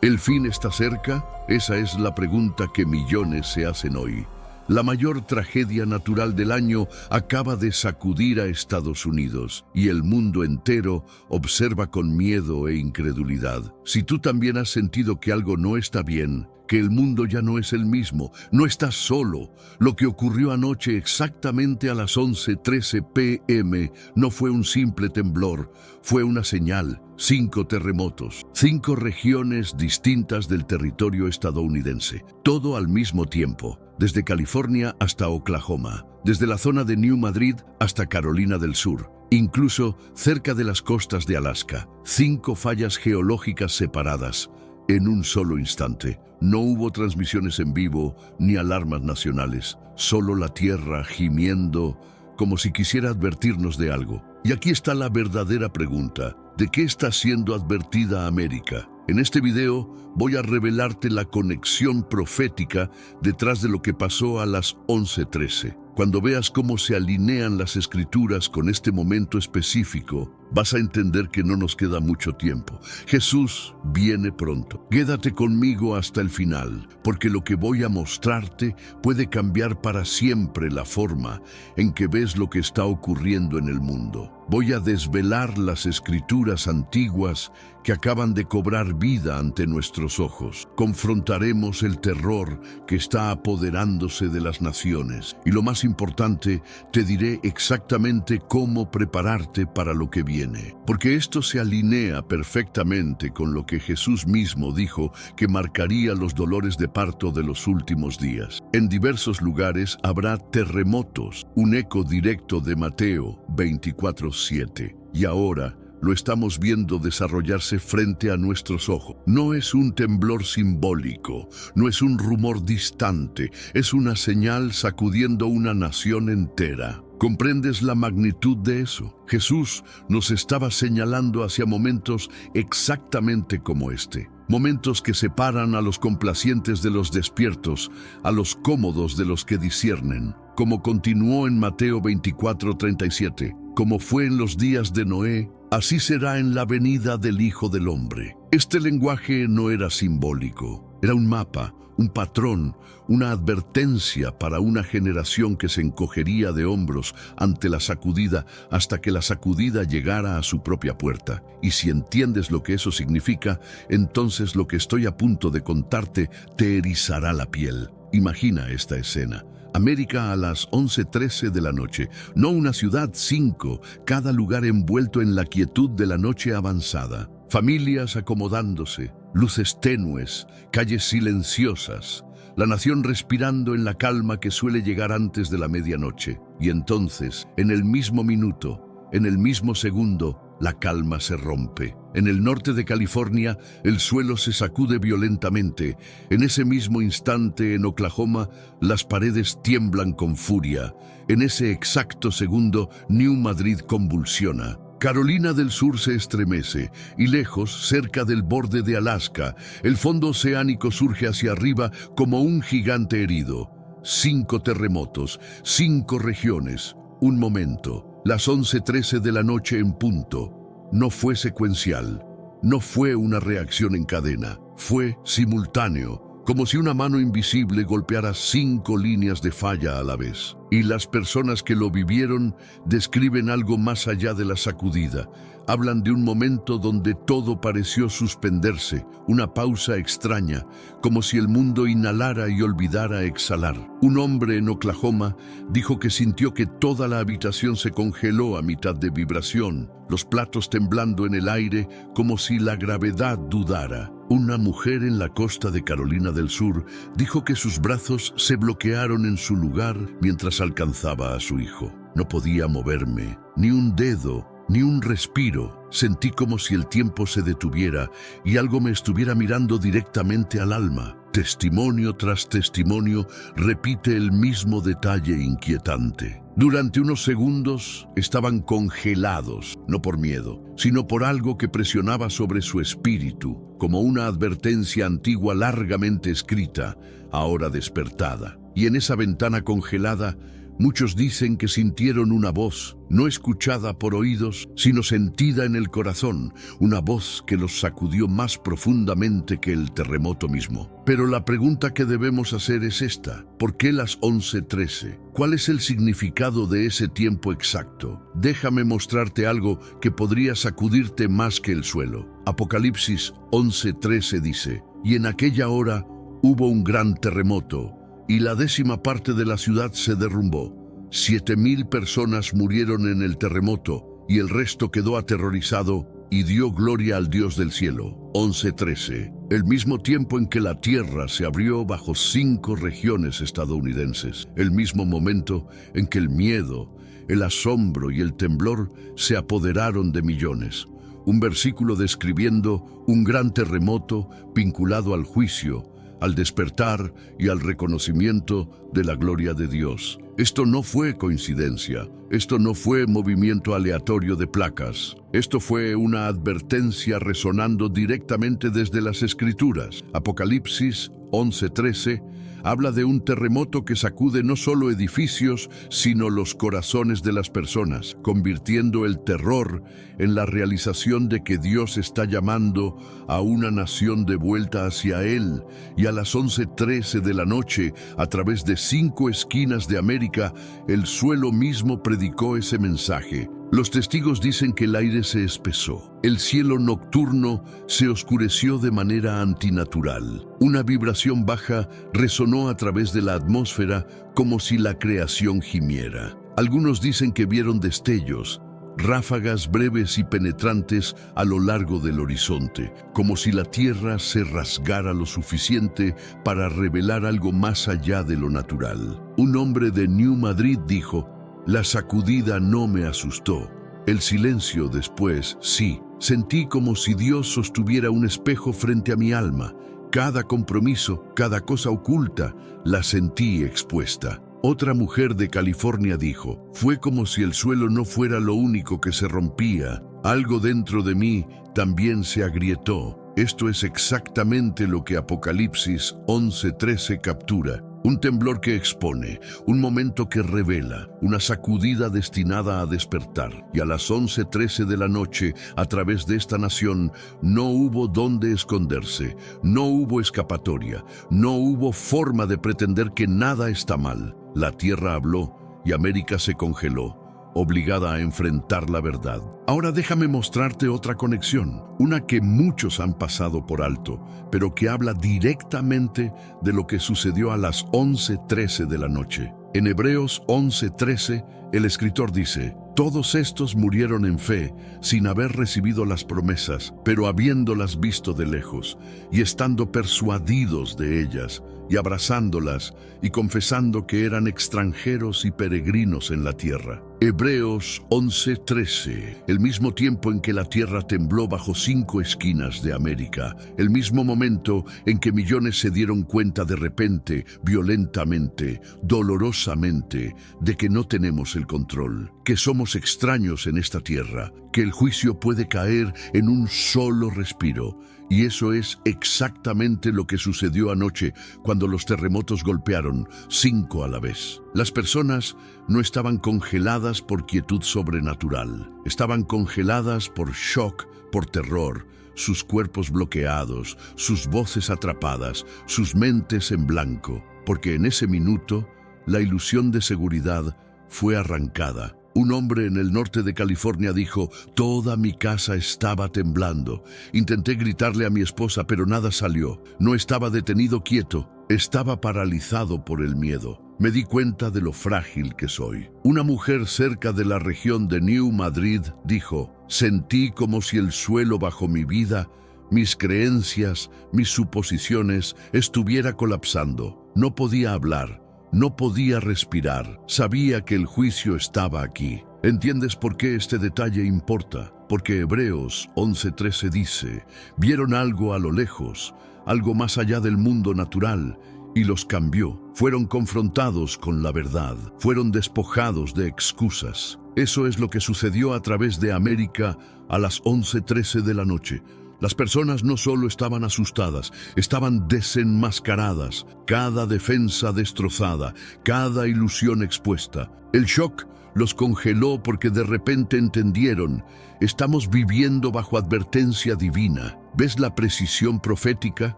¿El fin está cerca? Esa es la pregunta que millones se hacen hoy. La mayor tragedia natural del año acaba de sacudir a Estados Unidos y el mundo entero observa con miedo e incredulidad. Si tú también has sentido que algo no está bien, que el mundo ya no es el mismo, no estás solo. Lo que ocurrió anoche exactamente a las 11:13 p.m. no fue un simple temblor, fue una señal. 5 terremotos, 5 regiones distintas del territorio estadounidense, todo al mismo tiempo, desde California hasta Oklahoma, desde la zona de New Madrid hasta Carolina del Sur, incluso cerca de las costas de Alaska. 5 fallas geológicas separadas en un solo instante. No hubo transmisiones en vivo ni alarmas nacionales, solo la tierra gimiendo como si quisiera advertirnos de algo. Y aquí está la verdadera pregunta: ¿de qué está siendo advertida América? En este video voy a revelarte la conexión profética detrás de lo que pasó a las 11:13. Cuando veas cómo se alinean las escrituras con este momento específico, vas a entender que no nos queda mucho tiempo. Jesús viene pronto. Quédate conmigo hasta el final, porque lo que voy a mostrarte puede cambiar para siempre la forma en que ves lo que está ocurriendo en el mundo. Voy a desvelar las escrituras antiguas que acaban de cobrar vida ante nuestros ojos. Confrontaremos el terror que está apoderándose de las naciones. Y lo más importante, te diré exactamente cómo prepararte para lo que viene. Porque esto se alinea perfectamente con lo que Jesús mismo dijo que marcaría los dolores de parto de los últimos días. En diversos lugares habrá terremotos, un eco directo de Mateo 24:7. Y ahora lo estamos viendo desarrollarse frente a nuestros ojos. No es un temblor simbólico, no es un rumor distante, es una señal sacudiendo una nación entera. ¿Comprendes la magnitud de eso? Jesús nos estaba señalando hacia momentos exactamente como este. Momentos que separan a los complacientes de los despiertos, a los cómodos de los que disciernen. Como continuó en Mateo 24:37, como fue en los días de Noé, así será en la venida del Hijo del Hombre. Este lenguaje no era simbólico, era un mapa, un patrón, una advertencia para una generación que se encogería de hombros ante la sacudida hasta que la sacudida llegara a su propia puerta. Y si entiendes lo que eso significa, entonces lo que estoy a punto de contarte te erizará la piel. Imagina esta escena. América a las 11:13 de la noche, no una ciudad, 5, cada lugar envuelto en la quietud de la noche avanzada. Familias acomodándose, luces tenues, calles silenciosas, la nación respirando en la calma que suele llegar antes de la medianoche. Y entonces, en el mismo minuto, en el mismo segundo, la calma se rompe. En el norte de California, el suelo se sacude violentamente. En ese mismo instante, en Oklahoma, las paredes tiemblan con furia. En ese exacto segundo, New Madrid convulsiona. Carolina del Sur se estremece, y lejos, cerca del borde de Alaska, el fondo oceánico surge hacia arriba como un gigante herido. 5 terremotos, 5 regiones, un momento. Las 11:13 de la noche en punto. No fue secuencial, no fue una reacción en cadena, fue simultáneo, como si una mano invisible golpeara 5 líneas de falla a la vez. Y las personas que lo vivieron describen algo más allá de la sacudida. Hablan de un momento donde todo pareció suspenderse, una pausa extraña, como si el mundo inhalara y olvidara exhalar. Un hombre en Oklahoma dijo que sintió que toda la habitación se congeló a mitad de vibración, los platos temblando en el aire como si la gravedad dudara. Una mujer en la costa de Carolina del Sur dijo que sus brazos se bloquearon en su lugar mientras alcanzaba a su hijo. No podía moverme, ni un dedo, ni un respiro. Sentí como si el tiempo se detuviera y algo me estuviera mirando directamente al alma. Testimonio tras testimonio repite el mismo detalle inquietante. Durante unos segundos estaban congelados, no por miedo, sino por algo que presionaba sobre su espíritu, como una advertencia antigua largamente escrita, ahora despertada. Y en esa ventana congelada Muchos dicen que sintieron una voz, no escuchada por oídos, sino sentida en el corazón, una voz que los sacudió más profundamente que el terremoto mismo. Pero la pregunta que debemos hacer es esta: ¿por qué las 11:13? ¿Cuál es el significado de ese tiempo exacto? Déjame mostrarte algo que podría sacudirte más que el suelo. Apocalipsis 11:13 dice: y en aquella hora hubo un gran terremoto, y la 10ª parte de la ciudad se derrumbó. 7,000 personas murieron en el terremoto, y el resto quedó aterrorizado y dio gloria al Dios del cielo. 11:13. El mismo tiempo en que la tierra se abrió bajo 5 regiones estadounidenses. El mismo momento en que el miedo, el asombro y el temblor se apoderaron de millones. Un versículo describiendo un gran terremoto vinculado al juicio, al despertar y al reconocimiento de la gloria de Dios. Esto no fue coincidencia, esto no fue movimiento aleatorio de placas. Esto fue una advertencia resonando directamente desde las Escrituras. Apocalipsis 11:13 habla de un terremoto que sacude no solo edificios, sino los corazones de las personas, convirtiendo el terror en la realización de que Dios está llamando a una nación de vuelta hacia Él. Y a las 11:13 de la noche, a través de 5 esquinas de América, el suelo mismo predicó ese mensaje. Los testigos dicen que el aire se espesó. El cielo nocturno se oscureció de manera antinatural. Una vibración baja resonó a través de la atmósfera como si la creación gimiera. Algunos dicen que vieron destellos, ráfagas breves y penetrantes a lo largo del horizonte, como si la tierra se rasgara lo suficiente para revelar algo más allá de lo natural. Un hombre de New Madrid dijo: la sacudida no me asustó. El silencio después, sí. Sentí como si Dios sostuviera un espejo frente a mi alma. Cada compromiso, cada cosa oculta, la sentí expuesta. Otra mujer de California dijo: fue como si el suelo no fuera lo único que se rompía. Algo dentro de mí también se agrietó. Esto es exactamente lo que Apocalipsis 11:13 captura. Un temblor que expone, un momento que revela, una sacudida destinada a despertar. Y a las 11:13 de la noche, a través de esta nación, no hubo dónde esconderse, no hubo escapatoria, no hubo forma de pretender que nada está mal. La tierra habló y América se congeló, obligada a enfrentar la verdad. Ahora déjame mostrarte otra conexión, una que muchos han pasado por alto, pero que habla directamente de lo que sucedió a las 11:13 de la noche. En Hebreos 11:13, el escritor dice: todos estos murieron en fe, sin haber recibido las promesas, pero habiéndolas visto de lejos, y estando persuadidos de ellas, y abrazándolas, y confesando que eran extranjeros y peregrinos en la tierra. Hebreos 11:13, el mismo tiempo en que la tierra tembló bajo 5 esquinas de América, el mismo momento en que millones se dieron cuenta de repente, violentamente, dolorosamente, de que no tenemos el control, que somos extraños en esta tierra, que el juicio puede caer en un solo respiro. Y eso es exactamente lo que sucedió anoche cuando los terremotos golpearon 5 a la vez. Las personas no estaban congeladas por quietud sobrenatural, estaban congeladas por shock, por terror, sus cuerpos bloqueados, sus voces atrapadas, sus mentes en blanco, porque en ese minuto la ilusión de seguridad fue arrancada. Un hombre en el norte de California dijo: toda mi casa estaba temblando. Intenté gritarle a mi esposa, pero nada salió. No estaba detenido quieto, estaba paralizado por el miedo. Me di cuenta de lo frágil que soy. Una mujer cerca de la región de New Madrid dijo: sentí como si el suelo bajo mi vida, mis creencias, mis suposiciones, estuviera colapsando. No podía hablar. No podía respirar. Sabía que el juicio estaba aquí. ¿Entiendes por qué este detalle importa? Porque Hebreos 11:13 dice: vieron algo a lo lejos, algo más allá del mundo natural, y los cambió. Fueron confrontados con la verdad. Fueron despojados de excusas. Eso es lo que sucedió a través de América a las 11:13 de la noche. Las personas no solo estaban asustadas, estaban desenmascaradas, cada defensa destrozada, cada ilusión expuesta. El shock los congeló porque de repente entendieron: estamos viviendo bajo advertencia divina. ¿Ves la precisión profética?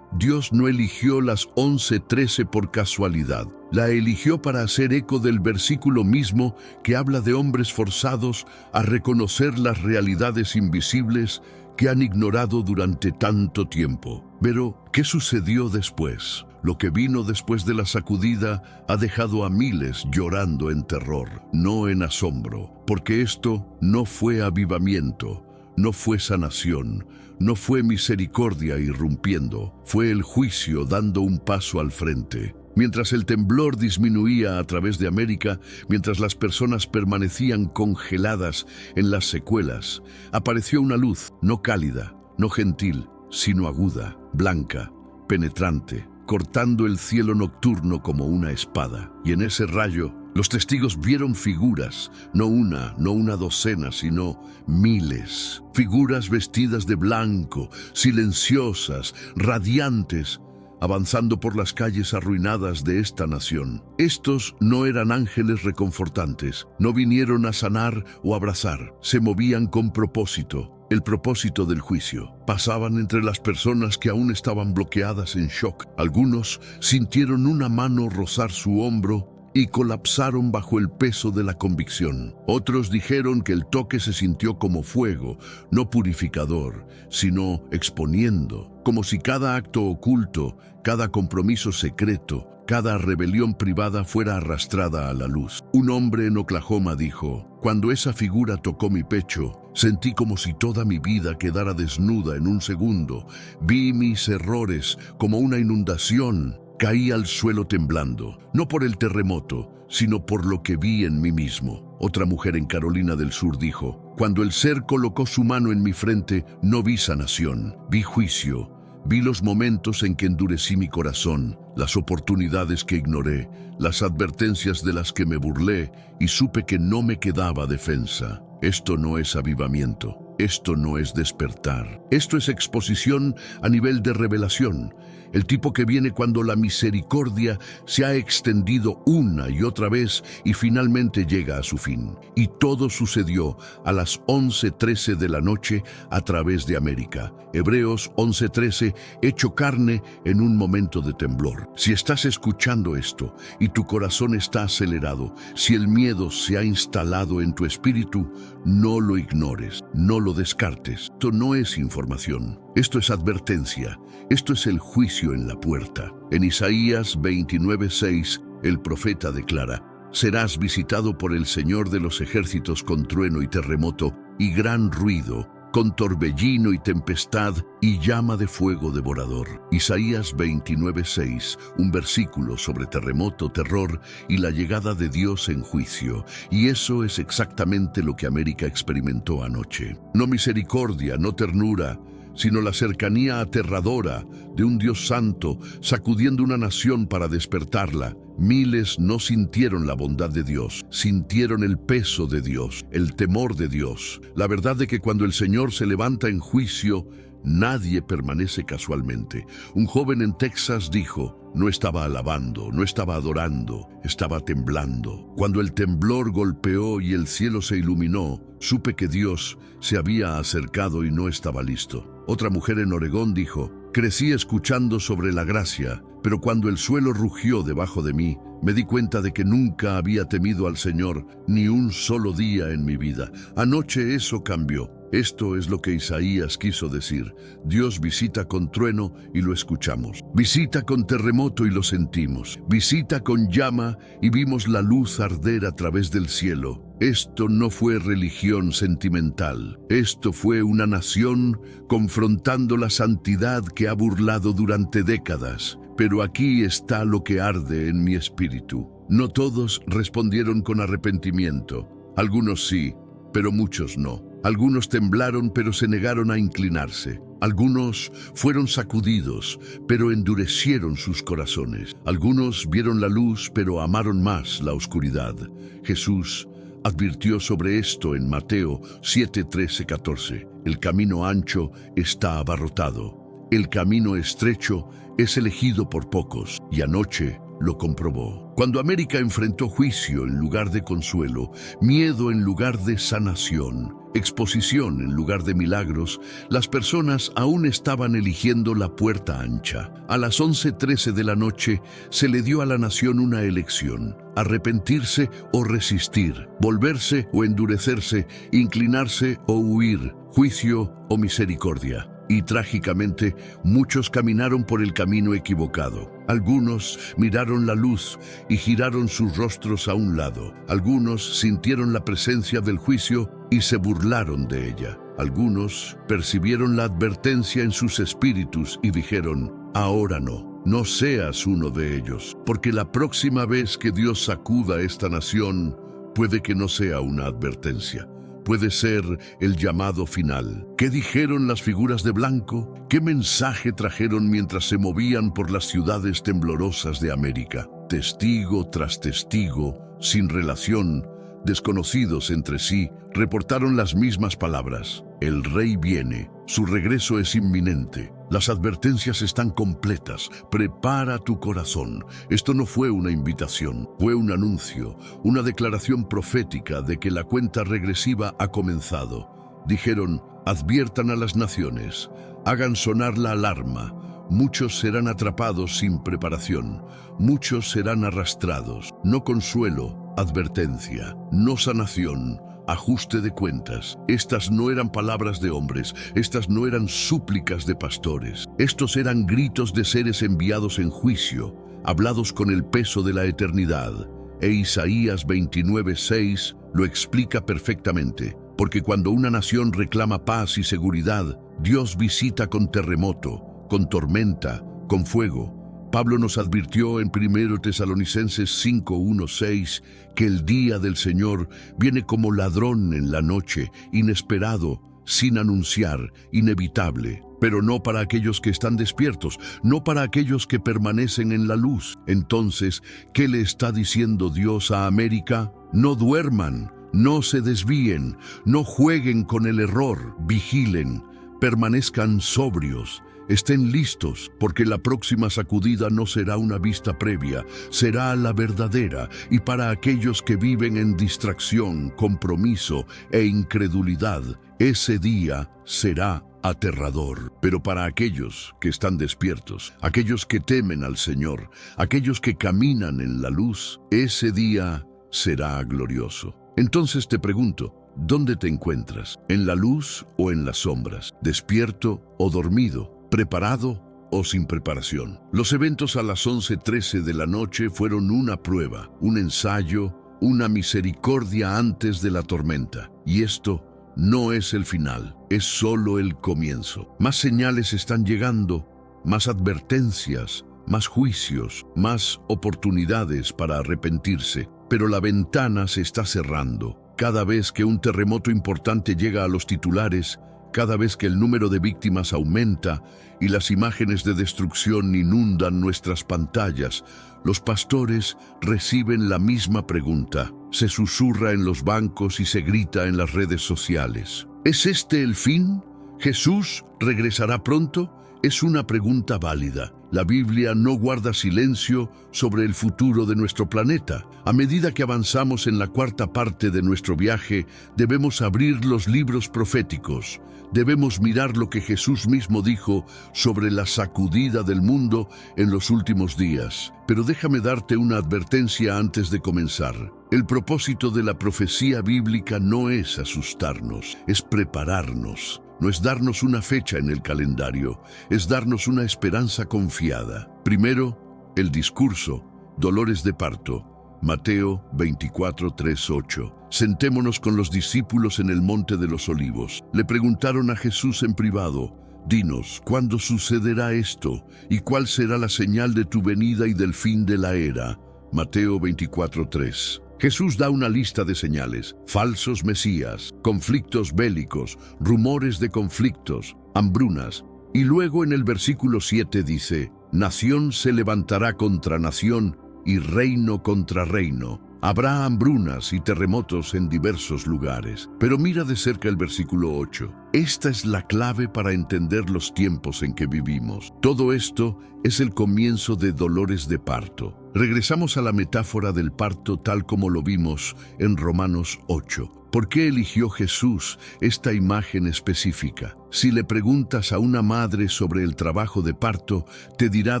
Dios no eligió las 11:13 por casualidad. La eligió para hacer eco del versículo mismo que habla de hombres forzados a reconocer las realidades invisibles que han ignorado durante tanto tiempo. Pero, ¿qué sucedió después? Lo que vino después de la sacudida ha dejado a miles llorando en terror, no en asombro, porque esto no fue avivamiento, no fue sanación, no fue misericordia irrumpiendo, fue el juicio dando un paso al frente. Mientras el temblor disminuía a través de América, mientras las personas permanecían congeladas en las secuelas, apareció una luz, no cálida, no gentil, sino aguda, blanca, penetrante, cortando el cielo nocturno como una espada. Y en ese rayo, los testigos vieron figuras, no una docena, sino miles. Figuras vestidas de blanco, silenciosas, radiantes, avanzando por las calles arruinadas de esta nación. Estos no eran ángeles reconfortantes, no vinieron a sanar o abrazar, se movían con propósito. El propósito del juicio. Pasaban entre las personas que aún estaban bloqueadas en shock. Algunos sintieron una mano rozar su hombro y colapsaron bajo el peso de la convicción. Otros dijeron que el toque se sintió como fuego, no purificador, sino exponiendo, como si cada acto oculto, cada compromiso secreto, cada rebelión privada fuera arrastrada a la luz. Un hombre en Oklahoma dijo: cuando esa figura tocó mi pecho, sentí como si toda mi vida quedara desnuda en un segundo. Vi mis errores como una inundación. Caí al suelo temblando, no por el terremoto, sino por lo que vi en mí mismo. Otra mujer en Carolina del Sur dijo: cuando el ser colocó su mano en mi frente, no vi sanación, vi juicio. Vi los momentos en que endurecí mi corazón, las oportunidades que ignoré, las advertencias de las que me burlé, y supe que no me quedaba defensa. Esto no es avivamiento, esto no es despertar. Esto es exposición a nivel de revelación. El tipo que viene cuando la misericordia se ha extendido una y otra vez y finalmente llega a su fin. Y todo sucedió a las 11:13 de la noche a través de América. Hebreos 11:13, hecho carne en un momento de temblor. Si estás escuchando esto y tu corazón está acelerado, si el miedo se ha instalado en tu espíritu, no lo ignores, no lo descartes. Esto no es información, esto es advertencia, esto es el juicio en la puerta. En Isaías 29:6, el profeta declara: serás visitado por el Señor de los ejércitos con trueno y terremoto y gran ruido, con torbellino y tempestad y llama de fuego devorador. Isaías 29:6, un versículo sobre terremoto, terror y la llegada de Dios en juicio. Y eso es exactamente lo que América experimentó anoche. No misericordia, no ternura, sino la cercanía aterradora de un Dios santo sacudiendo una nación para despertarla. Miles no sintieron la bondad de Dios, sintieron el peso de Dios, el temor de Dios, la verdad de que cuando el Señor se levanta en juicio, nadie permanece casualmente. Un joven en Texas dijo: no estaba alabando, no estaba adorando, estaba temblando. Cuando el temblor golpeó y el cielo se iluminó, supe que Dios se había acercado y no estaba listo. Otra mujer en Oregón dijo: crecí escuchando sobre la gracia, pero cuando el suelo rugió debajo de mí, me di cuenta de que nunca había temido al Señor ni un solo día en mi vida. Anoche eso cambió. Esto es lo que Isaías quiso decir. Dios visita con trueno y lo escuchamos. Visita con terremoto y lo sentimos. Visita con llama y vimos la luz arder a través del cielo. Esto no fue religión sentimental. Esto fue una nación confrontando la santidad que ha burlado durante décadas. Pero aquí está lo que arde en mi espíritu. No todos respondieron con arrepentimiento. Algunos sí, pero muchos no. Algunos temblaron, pero se negaron a inclinarse. Algunos fueron sacudidos, pero endurecieron sus corazones. Algunos vieron la luz, pero amaron más la oscuridad. Jesús advirtió sobre esto en Mateo 7, 13, 14. El camino ancho está abarrotado, el camino estrecho es elegido por pocos, y anoche lo comprobó. Cuando América enfrentó juicio en lugar de consuelo, miedo en lugar de sanación, exposición en lugar de milagros, las personas aún estaban eligiendo la puerta ancha. A las 11:13 de la noche se le dio a la nación una elección: arrepentirse o resistir, volverse o endurecerse, inclinarse o huir, juicio o misericordia. Y trágicamente, muchos caminaron por el camino equivocado. Algunos miraron la luz y giraron sus rostros a un lado. Algunos sintieron la presencia del juicio y se burlaron de ella. Algunos percibieron la advertencia en sus espíritus y dijeron: ahora no seas uno de ellos, porque la próxima vez que Dios sacuda esta nación, puede que no sea una advertencia. Puede ser el llamado final. ¿Qué dijeron las figuras de blanco? ¿Qué mensaje trajeron mientras se movían por las ciudades temblorosas de América? Testigo tras testigo, sin relación, desconocidos entre sí, reportaron las mismas palabras: el rey viene, su regreso es inminente. Las advertencias están completas. Prepara tu corazón. Esto no fue una invitación, fue un anuncio, una declaración profética de que la cuenta regresiva ha comenzado. Dijeron: adviertan a las naciones, hagan sonar la alarma. Muchos serán atrapados sin preparación, muchos serán arrastrados. No consuelo, advertencia. No sanación, ajuste de cuentas. Estas no eran palabras de hombres, estas no eran súplicas de pastores. Estos eran gritos de seres enviados en juicio, hablados con el peso de la eternidad. E Isaías 29:6 lo explica perfectamente. Porque cuando una nación reclama paz y seguridad, Dios visita con terremoto, con tormenta, con fuego. Pablo nos advirtió en 1 Tesalonicenses 5:1-6 que el día del Señor viene como ladrón en la noche, inesperado, sin anunciar, inevitable. Pero no para aquellos que están despiertos, no para aquellos que permanecen en la luz. Entonces, ¿qué le está diciendo Dios a América? No duerman, no se desvíen, no jueguen con el error, vigilen, permanezcan sobrios. Estén listos, porque la próxima sacudida no será una vista previa, será la verdadera, y para aquellos que viven en distracción, compromiso e incredulidad, ese día será aterrador. Pero para aquellos que están despiertos, aquellos que temen al Señor, aquellos que caminan en la luz, ese día será glorioso. Entonces te pregunto, ¿dónde te encuentras? ¿En la luz o en las sombras? ¿Despierto o dormido? ¿Preparado o sin preparación? Los eventos a las 11:13 de la noche fueron una prueba, un ensayo, una misericordia antes de la tormenta. Y esto no es el final, es solo el comienzo. Más señales están llegando, más advertencias, más juicios, más oportunidades para arrepentirse. Pero la ventana se está cerrando. Cada vez que un terremoto importante llega a los titulares, cada vez que el número de víctimas aumenta y las imágenes de destrucción inundan nuestras pantallas, los pastores reciben la misma pregunta. Se susurra en los bancos y se grita en las redes sociales. ¿Es este el fin? ¿Jesús regresará pronto? Es una pregunta válida. La Biblia no guarda silencio sobre el futuro de nuestro planeta. A medida que avanzamos en la cuarta parte de nuestro viaje, debemos abrir los libros proféticos. Debemos mirar lo que Jesús mismo dijo sobre la sacudida del mundo en los últimos días. Pero déjame darte una advertencia antes de comenzar. El propósito de la profecía bíblica no es asustarnos, es prepararnos. No es darnos una fecha en el calendario, es darnos una esperanza confiada. Primero, el discurso, dolores de parto. Mateo 24:3-8. Sentémonos con los discípulos en el Monte de los Olivos. Le preguntaron a Jesús en privado: dinos, ¿cuándo sucederá esto? ¿Y cuál será la señal de tu venida y del fin de la era? Mateo 24:3. Jesús da una lista de señales: falsos mesías, conflictos bélicos, rumores de conflictos, hambrunas. Y luego en el versículo 7 dice: nación se levantará contra nación y reino contra reino. Habrá hambrunas y terremotos en diversos lugares. Pero mira de cerca el versículo 8. Esta es la clave para entender los tiempos en que vivimos. Todo esto es el comienzo de dolores de parto. Regresamos a la metáfora del parto tal como lo vimos en Romanos 8. ¿Por qué eligió Jesús esta imagen específica? Si le preguntas a una madre sobre el trabajo de parto, te dirá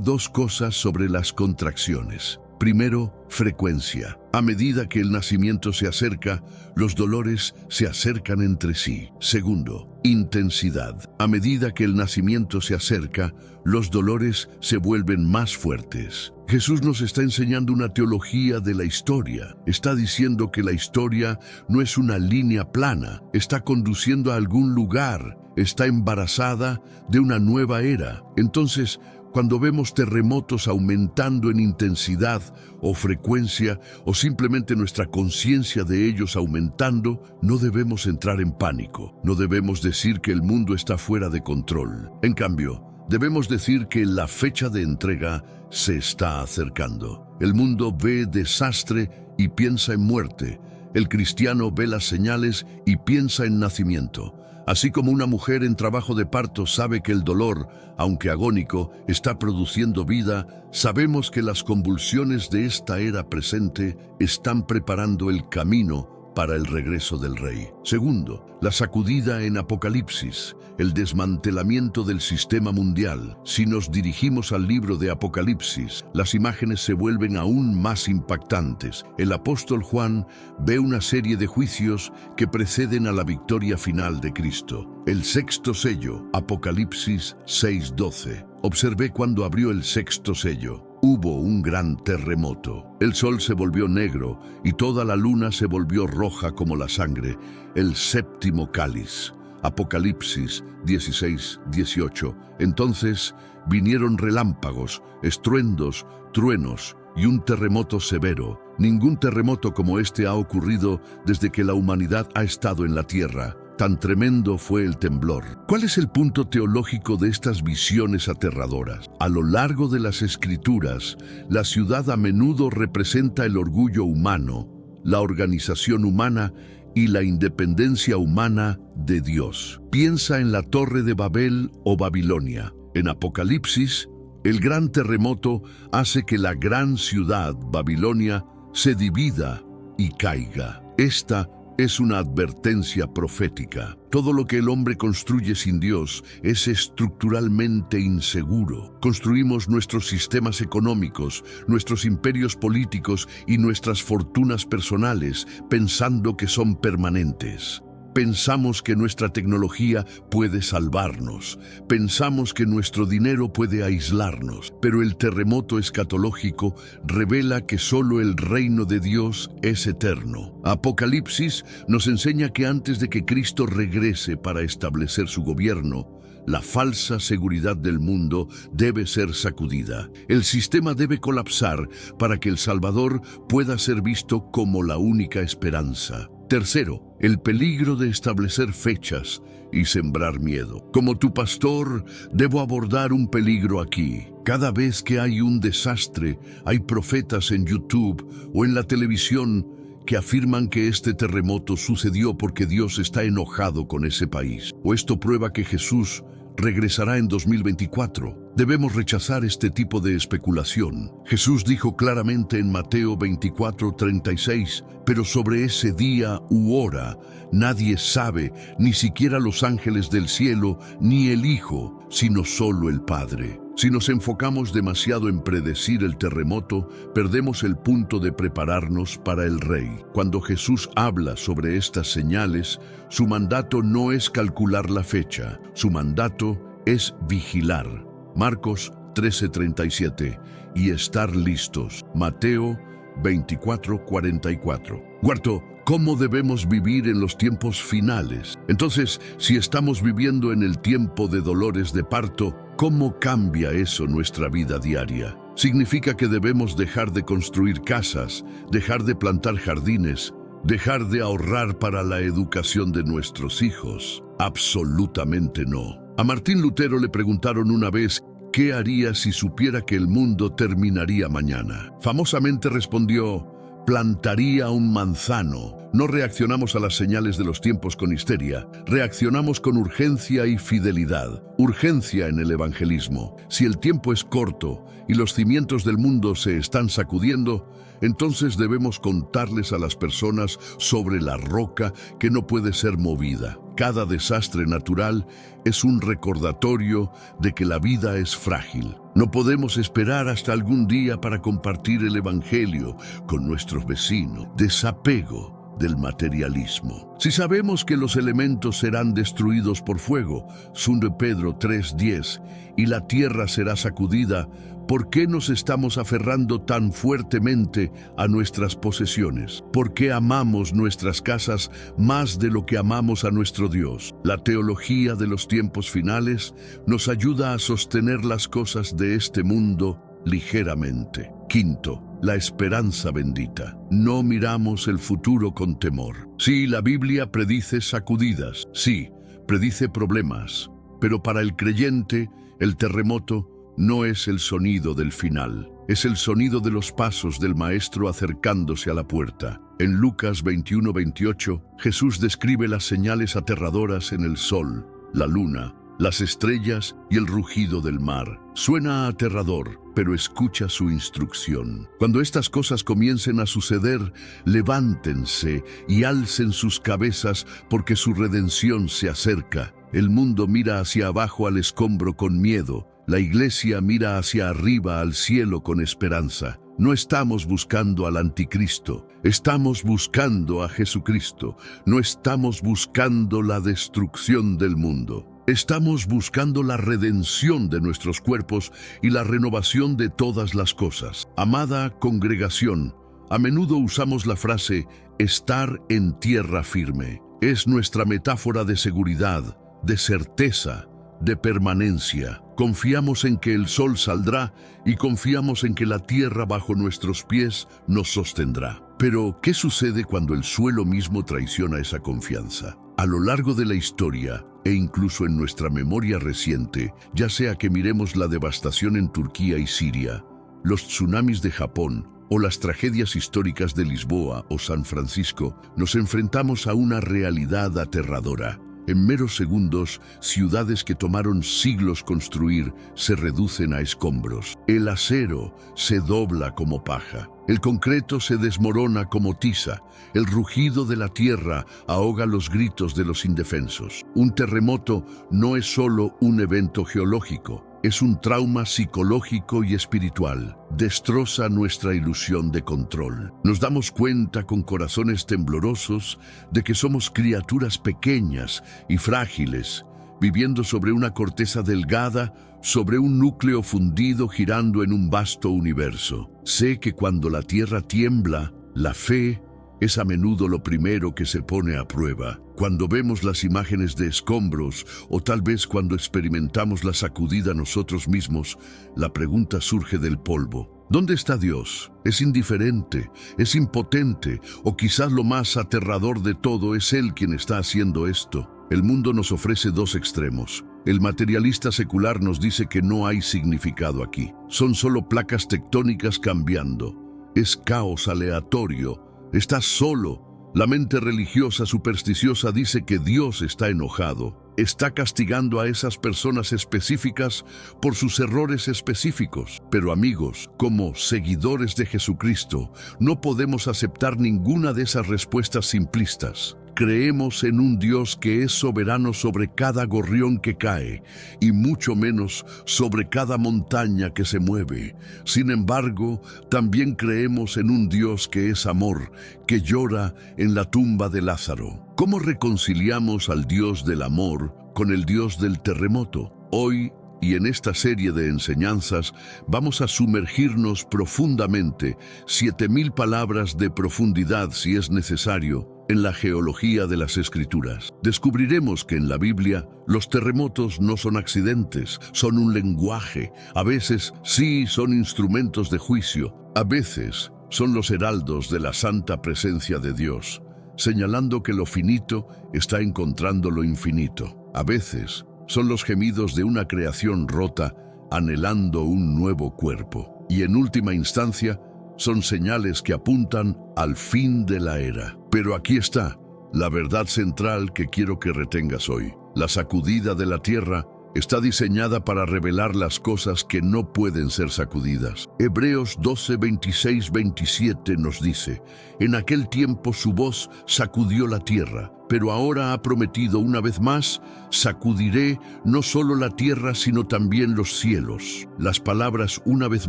dos cosas sobre las contracciones. Primero, frecuencia. A medida que el nacimiento se acerca, los dolores se acercan entre sí. Segundo, intensidad. A medida que el nacimiento se acerca, los dolores se vuelven más fuertes. Jesús nos está enseñando una teología de la historia. Está diciendo que la historia no es una línea plana, está conduciendo a algún lugar, está embarazada de una nueva era. Entonces, cuando vemos terremotos aumentando en intensidad o frecuencia, o simplemente nuestra conciencia de ellos aumentando, no debemos entrar en pánico. No debemos decir que el mundo está fuera de control. En cambio, debemos decir que la fecha de entrega se está acercando. El mundo ve desastre y piensa en muerte. El cristiano ve las señales y piensa en nacimiento. Así como una mujer en trabajo de parto sabe que el dolor, aunque agónico, está produciendo vida, sabemos que las convulsiones de esta era presente están preparando el camino para el regreso del Rey. Segundo, la sacudida en Apocalipsis, el desmantelamiento del sistema mundial. Si nos dirigimos al libro de Apocalipsis, las imágenes se vuelven aún más impactantes. El apóstol Juan ve una serie de juicios que preceden a la victoria final de Cristo. El sexto sello, Apocalipsis 6:12. Observé cuando abrió el sexto sello. Hubo un gran terremoto. El sol se volvió negro y toda la luna se volvió roja como la sangre, el séptimo cáliz. Apocalipsis 16:18. Entonces vinieron relámpagos, estruendos, truenos y un terremoto severo. Ningún terremoto como este ha ocurrido desde que la humanidad ha estado en la tierra. Tan tremendo fue el temblor. ¿Cuál es el punto teológico de estas visiones aterradoras? A lo largo de las Escrituras, la ciudad a menudo representa el orgullo humano, la organización humana y la independencia humana de Dios. Piensa en la Torre de Babel o Babilonia. En Apocalipsis, el gran terremoto hace que la gran ciudad, Babilonia, se divida y caiga. Esta es una advertencia profética. Todo lo que el hombre construye sin Dios es estructuralmente inseguro. Construimos nuestros sistemas económicos, nuestros imperios políticos y nuestras fortunas personales pensando que son permanentes. Pensamos que nuestra tecnología puede salvarnos. Pensamos que nuestro dinero puede aislarnos. Pero el terremoto escatológico revela que solo el reino de Dios es eterno. Apocalipsis nos enseña que antes de que Cristo regrese para establecer su gobierno, la falsa seguridad del mundo debe ser sacudida. El sistema debe colapsar para que el Salvador pueda ser visto como la única esperanza. Tercero, el peligro de establecer fechas y sembrar miedo. Como tu pastor, debo abordar un peligro aquí. Cada vez que hay un desastre, hay profetas en YouTube o en la televisión que afirman que este terremoto sucedió porque Dios está enojado con ese país. O esto prueba que Jesús regresará en 2024. Debemos rechazar este tipo de especulación. Jesús dijo claramente en Mateo 24:36, pero sobre ese día u hora nadie sabe, ni siquiera los ángeles del cielo, ni el Hijo, sino solo el Padre. Si nos enfocamos demasiado en predecir el terremoto, perdemos el punto de prepararnos para el Rey. Cuando Jesús habla sobre estas señales, su mandato no es calcular la fecha, su mandato es vigilar. Marcos 13:37, y estar listos. Mateo 24:44. Cuarto, ¿cómo debemos vivir en los tiempos finales? Entonces, si estamos viviendo en el tiempo de dolores de parto, ¿cómo cambia eso nuestra vida diaria? Significa que debemos dejar de construir casas, dejar de plantar jardines, dejar de ahorrar para la educación de nuestros hijos. Absolutamente no. A Martín Lutero le preguntaron una vez ¿qué haría si supiera que el mundo terminaría mañana? Famosamente respondió, plantaría un manzano. No reaccionamos a las señales de los tiempos con histeria, reaccionamos con urgencia y fidelidad. Urgencia en el evangelismo. Si el tiempo es corto y los cimientos del mundo se están sacudiendo, entonces debemos contarles a las personas sobre la roca que no puede ser movida. Cada desastre natural es un recordatorio de que la vida es frágil. No podemos esperar hasta algún día para compartir el evangelio con nuestros vecinos. Desapego del materialismo. Si sabemos que los elementos serán destruidos por fuego, 2 Pedro 3:10, y la tierra será sacudida, ¿por qué nos estamos aferrando tan fuertemente a nuestras posesiones? ¿Por qué amamos nuestras casas más de lo que amamos a nuestro Dios? La teología de los tiempos finales nos ayuda a sostener las cosas de este mundo ligeramente. Quinto, la esperanza bendita. No miramos el futuro con temor. Sí, la Biblia predice sacudidas, sí, predice problemas, pero para el creyente, el terremoto no es el sonido del final, es el sonido de los pasos del Maestro acercándose a la puerta. En Lucas 21:28, Jesús describe las señales aterradoras en el sol, la luna, las estrellas y el rugido del mar. Suena aterrador, pero escucha su instrucción. Cuando estas cosas comiencen a suceder, levántense y alcen sus cabezas porque su redención se acerca. El mundo mira hacia abajo al escombro con miedo. La iglesia mira hacia arriba al cielo con esperanza. No estamos buscando al anticristo, estamos buscando a Jesucristo. No estamos buscando la destrucción del mundo. Estamos buscando la redención de nuestros cuerpos y la renovación de todas las cosas. Amada congregación, a menudo usamos la frase estar en tierra firme. Es nuestra metáfora de seguridad, de certeza, de permanencia. Confiamos en que el sol saldrá y confiamos en que la tierra bajo nuestros pies nos sostendrá. Pero, ¿qué sucede cuando el suelo mismo traiciona esa confianza? A lo largo de la historia, e incluso en nuestra memoria reciente, ya sea que miremos la devastación en Turquía y Siria, los tsunamis de Japón o las tragedias históricas de Lisboa o San Francisco, nos enfrentamos a una realidad aterradora. En meros segundos, ciudades que tomaron siglos construir se reducen a escombros. El acero se dobla como paja. El concreto se desmorona como tiza. El rugido de la tierra ahoga los gritos de los indefensos. Un terremoto no es solo un evento geológico, es un trauma psicológico y espiritual. Destroza nuestra ilusión de control. Nos damos cuenta con corazones temblorosos de que somos criaturas pequeñas y frágiles, viviendo sobre una corteza delgada, sobre un núcleo fundido girando en un vasto universo. Sé que cuando la tierra tiembla, la fe es a menudo lo primero que se pone a prueba. Cuando vemos las imágenes de escombros o tal vez cuando experimentamos la sacudida nosotros mismos, la pregunta surge del polvo. ¿Dónde está Dios? ¿Es indiferente? ¿Es impotente? ¿O quizás lo más aterrador de todo es Él quien está haciendo esto? El mundo nos ofrece dos extremos. El materialista secular nos dice que no hay significado aquí. Son solo placas tectónicas cambiando. Es caos aleatorio. Estás solo. La mente religiosa supersticiosa dice que Dios está enojado. Está castigando a esas personas específicas por sus errores específicos. Pero amigos, como seguidores de Jesucristo, no podemos aceptar ninguna de esas respuestas simplistas. Creemos en un Dios que es soberano sobre cada gorrión que cae y mucho menos sobre cada montaña que se mueve. Sin embargo, también creemos en un Dios que es amor, que llora en la tumba de Lázaro. ¿Cómo reconciliamos al Dios del amor con el Dios del terremoto? Hoy, y en esta serie de enseñanzas, vamos a sumergirnos profundamente, 7000 palabras de profundidad si es necesario, en la geología de las Escrituras. Descubriremos que en la Biblia los terremotos no son accidentes, son un lenguaje. A veces sí son instrumentos de juicio, a veces son los heraldos de la santa presencia de Dios, señalando que lo finito está encontrando lo infinito. A veces son los gemidos de una creación rota anhelando un nuevo cuerpo. Y en última instancia, son señales que apuntan al fin de la era. Pero aquí está la verdad central que quiero que retengas hoy. La sacudida de la tierra está diseñada para revelar las cosas que no pueden ser sacudidas. Hebreos 12, 26, 27 nos dice: en aquel tiempo su voz sacudió la tierra, pero ahora ha prometido una vez más: sacudiré no solo la tierra, sino también los cielos. Las palabras "una vez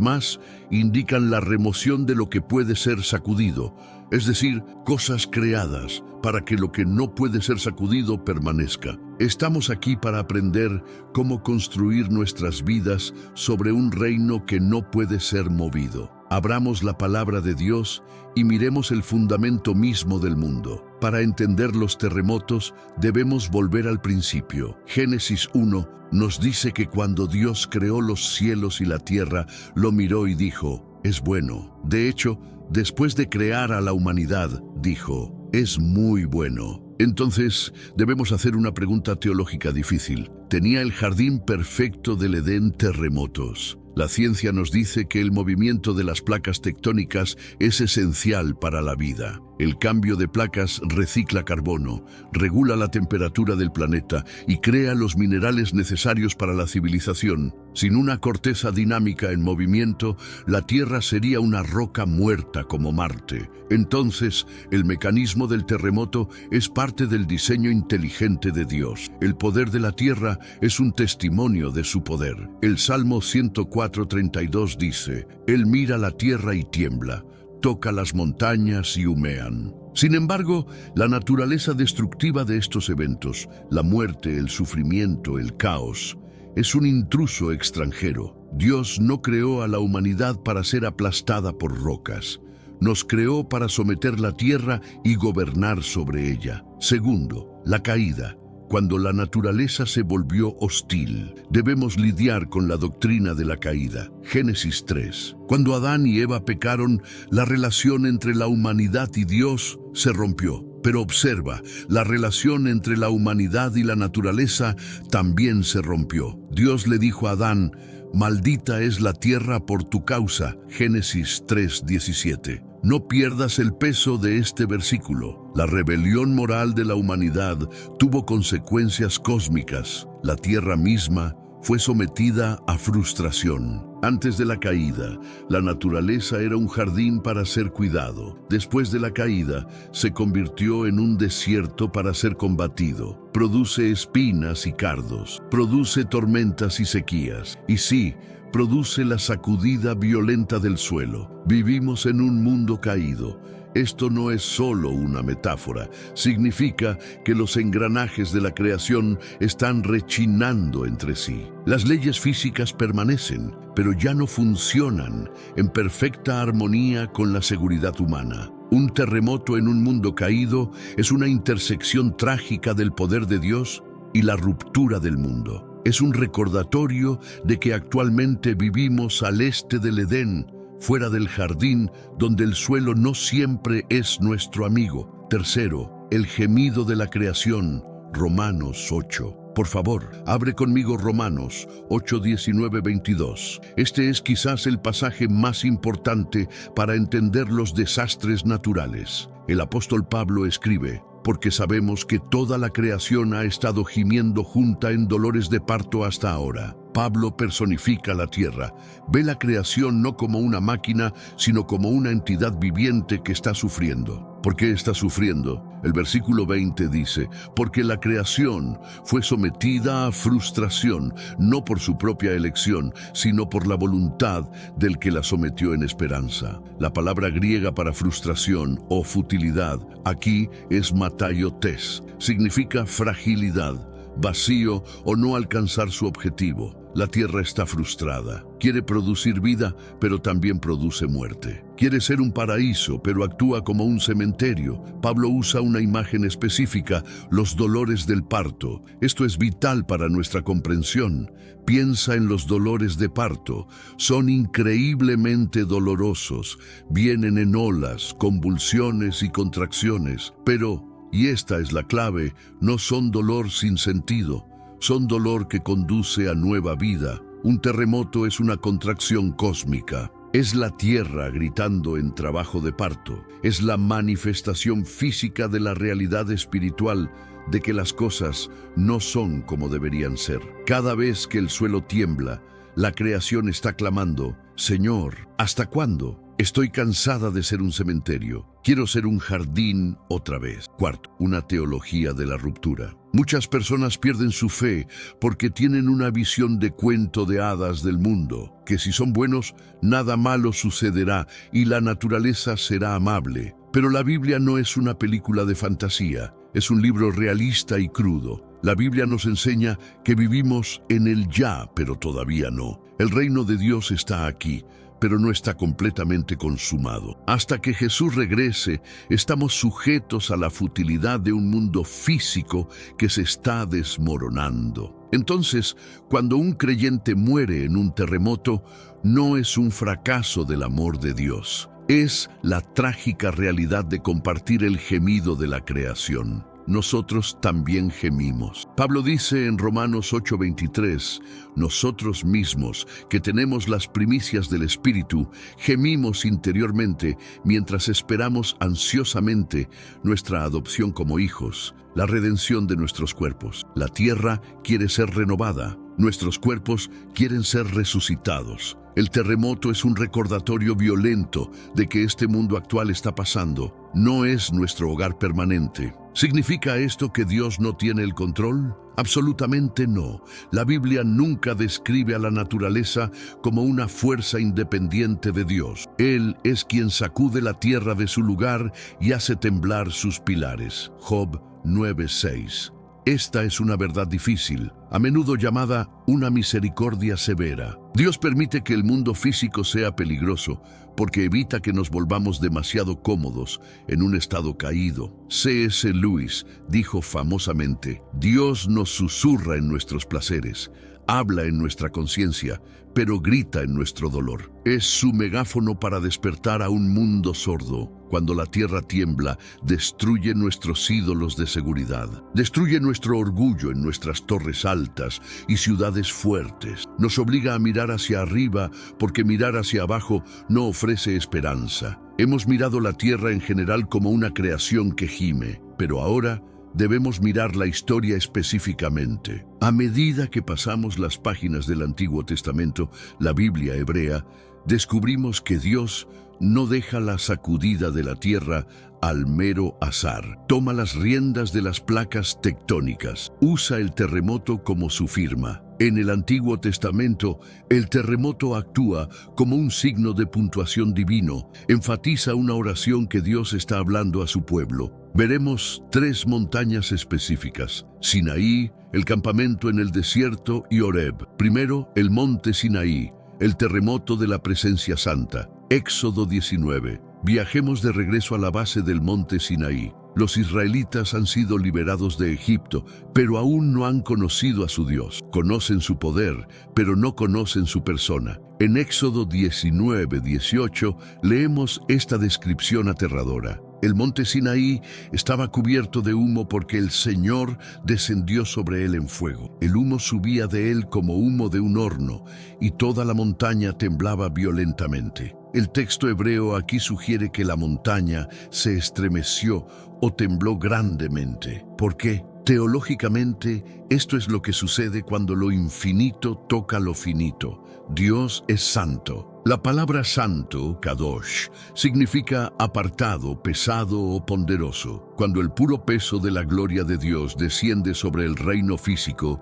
más" indican la remoción de lo que puede ser sacudido, es decir, cosas creadas, para que lo que no puede ser sacudido permanezca. Estamos aquí para aprender cómo construir nuestras vidas sobre un reino que no puede ser movido. Abramos la palabra de Dios y miremos el fundamento mismo del mundo. Para entender los terremotos, debemos volver al principio. Génesis 1 nos dice que cuando Dios creó los cielos y la tierra, lo miró y dijo: es bueno. De hecho, después de crear a la humanidad, dijo: es muy bueno. Entonces, debemos hacer una pregunta teológica difícil. ¿Tenía el jardín perfecto del Edén terremotos? La ciencia nos dice que el movimiento de las placas tectónicas es esencial para la vida. El cambio de placas recicla carbono, regula la temperatura del planeta y crea los minerales necesarios para la civilización. Sin una corteza dinámica en movimiento, la Tierra sería una roca muerta como Marte. Entonces, el mecanismo del terremoto es parte del diseño inteligente de Dios. El poder de la Tierra es un testimonio de su poder. El Salmo 104:32 dice: Él mira la tierra y tiembla, toca las montañas y humean. Sin embargo, la naturaleza destructiva de estos eventos, la muerte, el sufrimiento, el caos, es un intruso extranjero. Dios no creó a la humanidad para ser aplastada por rocas. Nos creó para someter la tierra y gobernar sobre ella. Segundo, la caída. Cuando la naturaleza se volvió hostil, debemos lidiar con la doctrina de la caída. Génesis 3. Cuando Adán y Eva pecaron, la relación entre la humanidad y Dios se rompió. Pero observa, la relación entre la humanidad y la naturaleza también se rompió. Dios le dijo a Adán: maldita es la tierra por tu causa. Génesis 3:17. No pierdas el peso de este versículo. La rebelión moral de la humanidad tuvo consecuencias cósmicas. La tierra misma fue sometida a frustración. Antes de la caída, la naturaleza era un jardín para ser cuidado. Después de la caída, se convirtió en un desierto para ser combatido. Produce espinas y cardos, produce tormentas y sequías. Y sí, produce la sacudida violenta del suelo. Vivimos en un mundo caído. Esto no es solo una metáfora, significa que los engranajes de la creación están rechinando entre sí. Las leyes físicas permanecen, pero ya no funcionan en perfecta armonía con la seguridad humana. Un terremoto en un mundo caído es una intersección trágica del poder de Dios y la ruptura del mundo. Es un recordatorio de que actualmente vivimos al este del Edén, fuera del jardín, donde el suelo no siempre es nuestro amigo. Tercero, el gemido de la creación. Romanos 8. Por favor, abre conmigo Romanos 8, 19, 22. Este es quizás el pasaje más importante para entender los desastres naturales. El apóstol Pablo escribe: porque sabemos que toda la creación ha estado gimiendo junta en dolores de parto hasta ahora. Pablo personifica la tierra. Ve la creación no como una máquina, sino como una entidad viviente que está sufriendo. ¿Por qué está sufriendo? El versículo 20 dice: porque la creación fue sometida a frustración, no por su propia elección, sino por la voluntad del que la sometió en esperanza. La palabra griega para frustración o futilidad aquí es mataiotes. Significa fragilidad, vacío o no alcanzar su objetivo. La tierra está frustrada. Quiere producir vida, pero también produce muerte. Quiere ser un paraíso, pero actúa como un cementerio. Pablo usa una imagen específica: los dolores del parto. Esto es vital para nuestra comprensión. Piensa en los dolores de parto. Son increíblemente dolorosos. Vienen en olas, convulsiones y contracciones. Pero, y esta es la clave, no son dolor sin sentido. Son dolor que conduce a nueva vida. Un terremoto es una contracción cósmica. Es la tierra gritando en trabajo de parto. Es la manifestación física de la realidad espiritual de que las cosas no son como deberían ser. Cada vez que el suelo tiembla, la creación está clamando: Señor, ¿hasta cuándo? Estoy cansada de ser un cementerio. Quiero ser un jardín otra vez. Cuarto, una teología de la ruptura. Muchas personas pierden su fe porque tienen una visión de cuento de hadas del mundo, que si son buenos, nada malo sucederá y la naturaleza será amable. Pero la Biblia no es una película de fantasía, es un libro realista y crudo. La Biblia nos enseña que vivimos en el ya, pero todavía no. El reino de Dios está aquí, pero no está completamente consumado. Hasta que Jesús regrese, estamos sujetos a la futilidad de un mundo físico que se está desmoronando. Entonces, cuando un creyente muere en un terremoto, no es un fracaso del amor de Dios. Es la trágica realidad de compartir el gemido de la creación. Nosotros también gemimos. Pablo dice en Romanos 8:23, nosotros mismos, que tenemos las primicias del Espíritu, gemimos interiormente mientras esperamos ansiosamente nuestra adopción como hijos, la redención de nuestros cuerpos. La tierra quiere ser renovada, nuestros cuerpos quieren ser resucitados. El terremoto es un recordatorio violento de que este mundo actual está pasando. No es nuestro hogar permanente. ¿Significa esto que Dios no tiene el control? Absolutamente no. La Biblia nunca describe a la naturaleza como una fuerza independiente de Dios. Él es quien sacude la tierra de su lugar y hace temblar sus pilares. Job 9:6. Esta es una verdad difícil, a menudo llamada una misericordia severa. Dios permite que el mundo físico sea peligroso porque evita que nos volvamos demasiado cómodos en un estado caído. C.S. Lewis dijo famosamente: Dios nos susurra en nuestros placeres, habla en nuestra conciencia, pero grita en nuestro dolor. Es su megáfono para despertar a un mundo sordo. Cuando la tierra tiembla, destruye nuestros ídolos de seguridad. Destruye nuestro orgullo en nuestras torres altas y ciudades fuertes. Nos obliga a mirar hacia arriba porque mirar hacia abajo no ofrece esperanza. Hemos mirado la tierra en general como una creación que gime, pero ahora debemos mirar la historia específicamente. A medida que pasamos las páginas del Antiguo Testamento, la Biblia hebrea, descubrimos que Dios no deja la sacudida de la tierra al mero azar. Toma las riendas de las placas tectónicas. Usa el terremoto como su firma. En el Antiguo Testamento, el terremoto actúa como un signo de puntuación divino. Enfatiza una oración que Dios está hablando a su pueblo. Veremos 3 montañas específicas: Sinaí, el campamento en el desierto y Horeb. Primero, el monte Sinaí, el terremoto de la presencia santa. Éxodo 19. Viajemos de regreso a la base del monte Sinaí. Los israelitas han sido liberados de Egipto, pero aún no han conocido a su Dios. Conocen su poder, pero no conocen su persona. En Éxodo 19:18 leemos esta descripción aterradora. El monte Sinaí estaba cubierto de humo porque el Señor descendió sobre él en fuego. El humo subía de él como humo de un horno, y toda la montaña temblaba violentamente. El texto hebreo aquí sugiere que la montaña se estremeció o tembló grandemente. ¿Por qué? Teológicamente, esto es lo que sucede cuando lo infinito toca lo finito. Dios es santo. La palabra santo, kadosh, significa apartado, pesado o ponderoso. Cuando el puro peso de la gloria de Dios desciende sobre el reino físico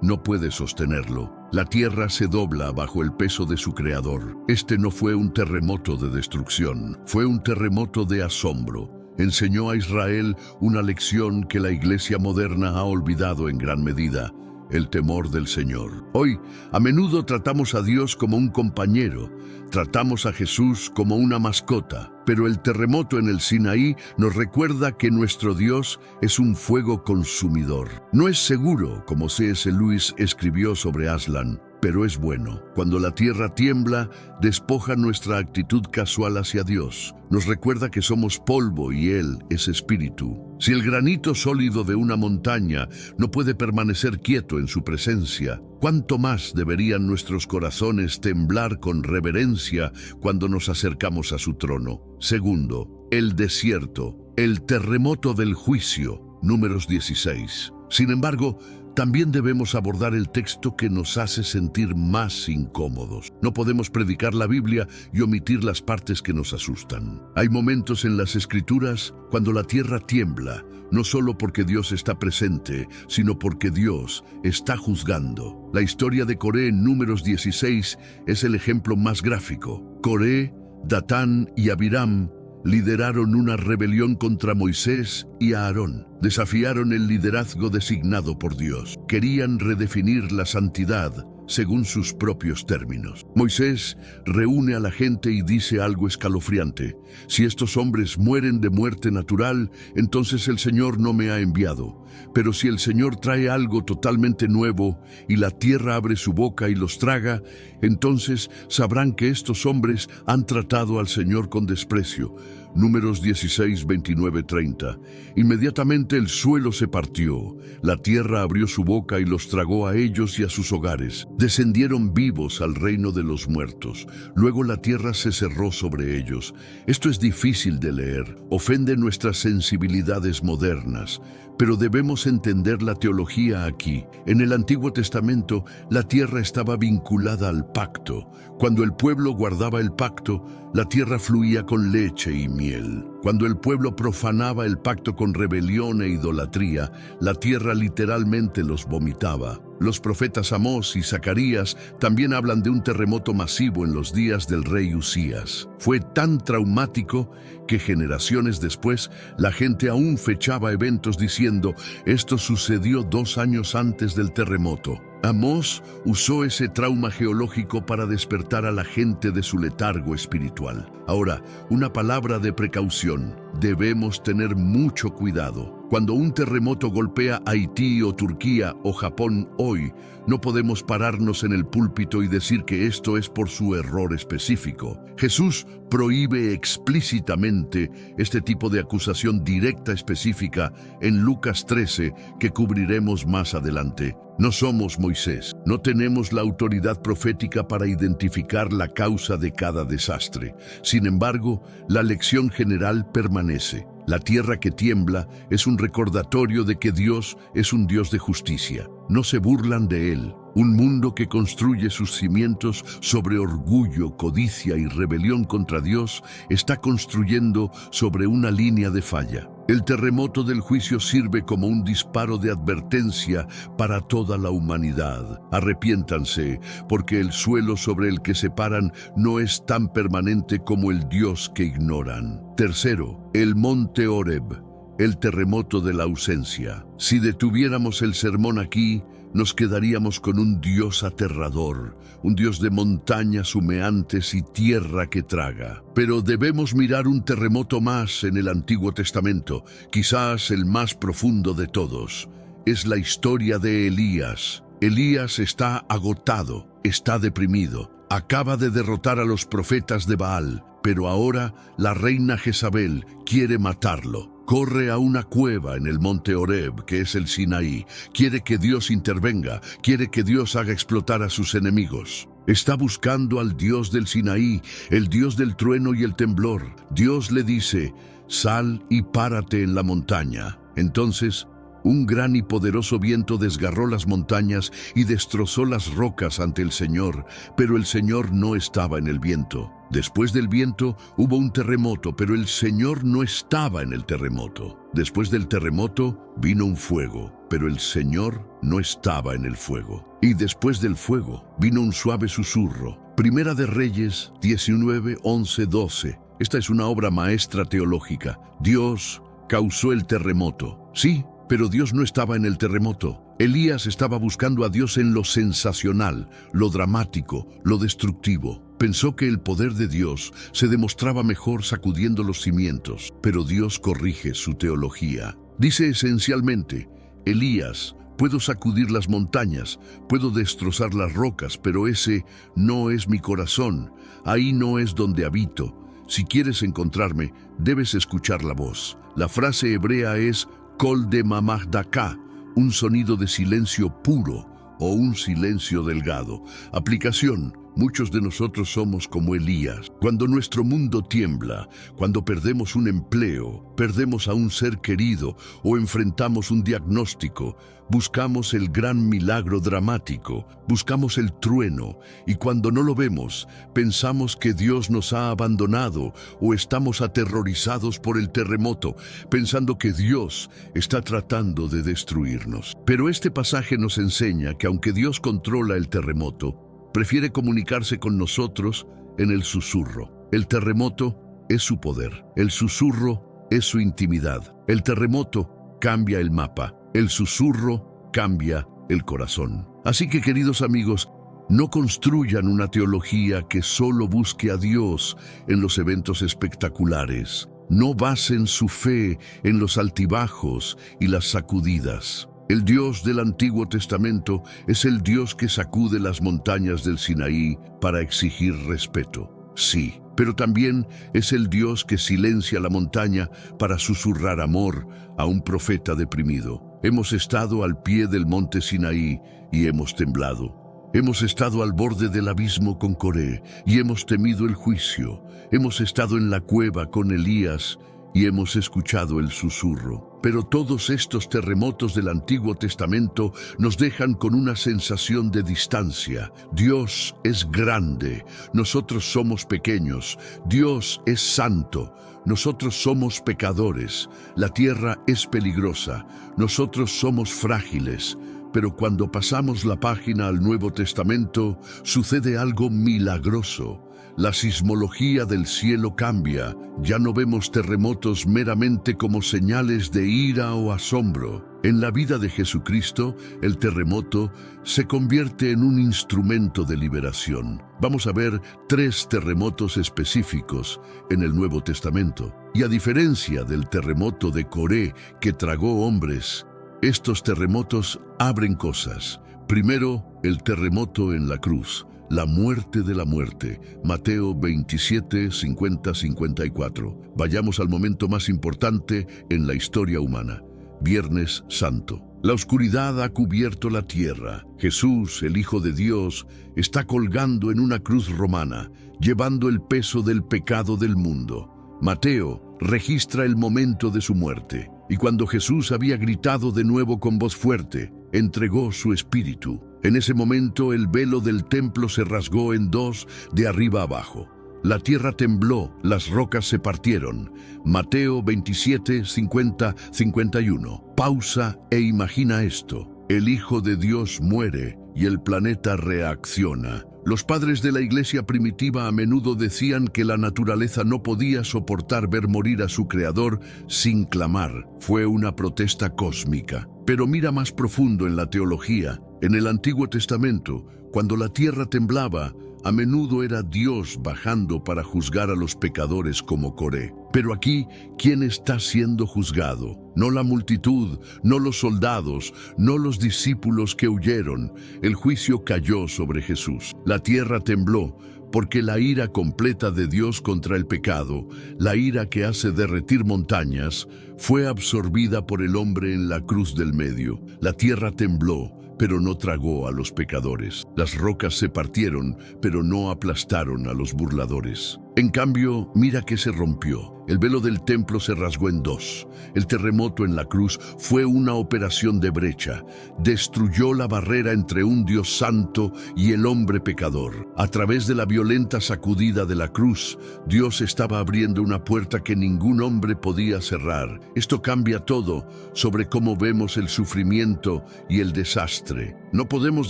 no puede sostenerlo. La tierra se dobla bajo el peso de su creador. Este no fue un terremoto de destrucción, fue un terremoto de asombro. Enseñó a Israel una lección que la iglesia moderna ha olvidado en gran medida: el temor del Señor. Hoy, a menudo tratamos a Dios como un compañero, tratamos a Jesús como una mascota, pero el terremoto en el Sinaí nos recuerda que nuestro Dios es un fuego consumidor. No es seguro, como C.S. Lewis escribió sobre Aslan, pero es bueno. Cuando la tierra tiembla, despoja nuestra actitud casual hacia Dios. Nos recuerda que somos polvo y Él es espíritu. Si el granito sólido de una montaña no puede permanecer quieto en su presencia, ¿cuánto más deberían nuestros corazones temblar con reverencia cuando nos acercamos a su trono? Segundo, el desierto, el terremoto del juicio, Números 16. Sin embargo, también debemos abordar el texto que nos hace sentir más incómodos. No podemos predicar la Biblia y omitir las partes que nos asustan. Hay momentos en las Escrituras cuando la tierra tiembla, no solo porque Dios está presente, sino porque Dios está juzgando. La historia de Coré en Números 16 es el ejemplo más gráfico. Coré, Datán y Abiram lideraron una rebelión contra Moisés y Aarón. Desafiaron el liderazgo designado por Dios. Querían redefinir la santidad según sus propios términos. Moisés reúne a la gente y dice algo escalofriante: si estos hombres mueren de muerte natural, entonces el Señor no me ha enviado. Pero si el Señor trae algo totalmente nuevo y la tierra abre su boca y los traga, entonces sabrán que estos hombres han tratado al Señor con desprecio. Números 16, 29, 30. Inmediatamente el suelo se partió, la tierra abrió su boca y los tragó a ellos y a sus hogares. Descendieron vivos al reino de los muertos. Luego la tierra se cerró sobre ellos. Esto es difícil de leer, ofende nuestras sensibilidades modernas, pero debemos entender la teología aquí. En el Antiguo Testamento, la tierra estaba vinculada al pacto. Cuando el pueblo guardaba el pacto, la tierra fluía con leche y miel. Cuando el pueblo profanaba el pacto con rebelión e idolatría, la tierra literalmente los vomitaba. Los profetas Amós y Zacarías también hablan de un terremoto masivo en los días del rey Usías. Fue tan traumático que generaciones después la gente aún fechaba eventos diciendo: esto sucedió 2 años antes del terremoto. Amós usó ese trauma geológico para despertar a la gente de su letargo espiritual. Ahora, una palabra de precaución. Debemos tener mucho cuidado. Cuando un terremoto golpea Haití o Turquía o Japón hoy, no podemos pararnos en el púlpito y decir que esto es por su error específico. Jesús prohíbe explícitamente este tipo de acusación directa específica en Lucas 13, que cubriremos más adelante. No somos Moisés, no tenemos la autoridad profética para identificar la causa de cada desastre. Sin embargo, la lección general permanece. La tierra que tiembla es un recordatorio de que Dios es un Dios de justicia. No se burlan de Él. Un mundo que construye sus cimientos sobre orgullo, codicia y rebelión contra Dios está construyendo sobre una línea de falla. El terremoto del juicio sirve como un disparo de advertencia para toda la humanidad. Arrepiéntanse, porque el suelo sobre el que se paran no es tan permanente como el Dios que ignoran. Tercero, el monte Horeb, el terremoto de la ausencia. Si detuviéramos el sermón aquí, nos quedaríamos con un Dios aterrador, un Dios de montañas humeantes y tierra que traga. Pero debemos mirar un terremoto más en el Antiguo Testamento, quizás el más profundo de todos. Es la historia de Elías. Elías está agotado, está deprimido. Acaba de derrotar a los profetas de Baal, pero ahora la reina Jezabel quiere matarlo. Corre a una cueva en el monte Horeb, que es el Sinaí. Quiere que Dios intervenga, quiere que Dios haga explotar a sus enemigos. Está buscando al Dios del Sinaí, el Dios del trueno y el temblor. Dios le dice: sal y párate en la montaña. Entonces, un gran y poderoso viento desgarró las montañas y destrozó las rocas ante el Señor, pero el Señor no estaba en el viento. Después del viento hubo un terremoto, pero el Señor no estaba en el terremoto. Después del terremoto vino un fuego, pero el Señor no estaba en el fuego. Y después del fuego vino un suave susurro. Primera de Reyes 19, 11, 12. Esta es una obra maestra teológica. Dios causó el terremoto. Sí, pero Dios no estaba en el terremoto. Elías estaba buscando a Dios en lo sensacional, lo dramático, lo destructivo. Pensó que el poder de Dios se demostraba mejor sacudiendo los cimientos, pero Dios corrige su teología. Dice esencialmente: Elías, Puedo sacudir las montañas, puedo destrozar las rocas, pero ese no es mi corazón. Ahí no es donde habito. Si quieres encontrarme, debes escuchar la voz. La frase hebrea es Kol de Mamagdaka, un sonido de silencio puro o un silencio delgado. Aplicación. Muchos de nosotros somos como Elías. Cuando nuestro mundo tiembla, cuando perdemos un empleo, perdemos a un ser querido o enfrentamos un diagnóstico, buscamos el gran milagro dramático, buscamos el trueno, y cuando no lo vemos, pensamos que Dios nos ha abandonado o estamos aterrorizados por el terremoto, pensando que Dios está tratando de destruirnos. Pero este pasaje nos enseña que aunque Dios controla el terremoto, prefiere comunicarse con nosotros en el susurro. El terremoto es su poder. El susurro es su intimidad. El terremoto cambia el mapa. El susurro cambia el corazón. Así que, queridos amigos, no construyan una teología que solo busque a Dios en los eventos espectaculares. No basen su fe en los altibajos y las sacudidas. El Dios del Antiguo Testamento es el Dios que sacude las montañas del Sinaí para exigir respeto. Sí, pero también es el Dios que silencia la montaña para susurrar amor a un profeta deprimido. Hemos estado al pie del monte Sinaí y hemos temblado. Hemos estado al borde del abismo con Coré y hemos temido el juicio. Hemos estado en la cueva con Elías y hemos escuchado el susurro. Pero todos estos terremotos del Antiguo Testamento nos dejan con una sensación de distancia. Dios es grande, nosotros somos pequeños. Dios es santo, nosotros somos pecadores. La tierra es peligrosa, nosotros somos frágiles. Pero cuando pasamos la página al Nuevo Testamento, sucede algo milagroso. La sismología del cielo cambia. Ya no vemos terremotos meramente como señales de ira o asombro. En la vida de Jesucristo, el terremoto se convierte en un instrumento de liberación. Vamos a ver 3 terremotos específicos en el Nuevo Testamento. Y a diferencia del terremoto de Coré que tragó hombres, estos terremotos abren cosas. Primero, el terremoto en la cruz. La muerte de la muerte. Mateo 27, 50, 54. Vayamos al momento más importante en la historia humana. Viernes Santo. La oscuridad ha cubierto la tierra. Jesús, el Hijo de Dios, está colgando en una cruz romana, llevando el peso del pecado del mundo. Mateo registra el momento de su muerte. Y cuando Jesús había gritado de nuevo con voz fuerte, entregó su espíritu. En ese momento el velo del templo se rasgó en 2 de arriba abajo. La tierra tembló, las rocas se partieron. Mateo 27, 50, 51. Pausa e imagina esto. El Hijo de Dios muere y el planeta reacciona. Los padres de la iglesia primitiva a menudo decían que la naturaleza no podía soportar ver morir a su creador sin clamar. Fue una protesta cósmica. Pero mira más profundo en la teología. En el Antiguo Testamento, cuando la tierra temblaba, a menudo era Dios bajando para juzgar a los pecadores como Coré. Pero aquí, ¿quién está siendo juzgado? No la multitud, no los soldados, no los discípulos que huyeron. El juicio cayó sobre Jesús. La tierra tembló, porque la ira completa de Dios contra el pecado, la ira que hace derretir montañas, fue absorbida por el hombre en la cruz del medio. La tierra tembló, pero no tragó a los pecadores. Las rocas se partieron, pero no aplastaron a los burladores. En cambio, mira que se rompió. El velo del templo se rasgó en 2. El terremoto en la cruz fue una operación de brecha. Destruyó la barrera entre un Dios santo y el hombre pecador. A través de la violenta sacudida de la cruz, Dios estaba abriendo una puerta que ningún hombre podía cerrar. Esto cambia todo sobre cómo vemos el sufrimiento y el desastre. No podemos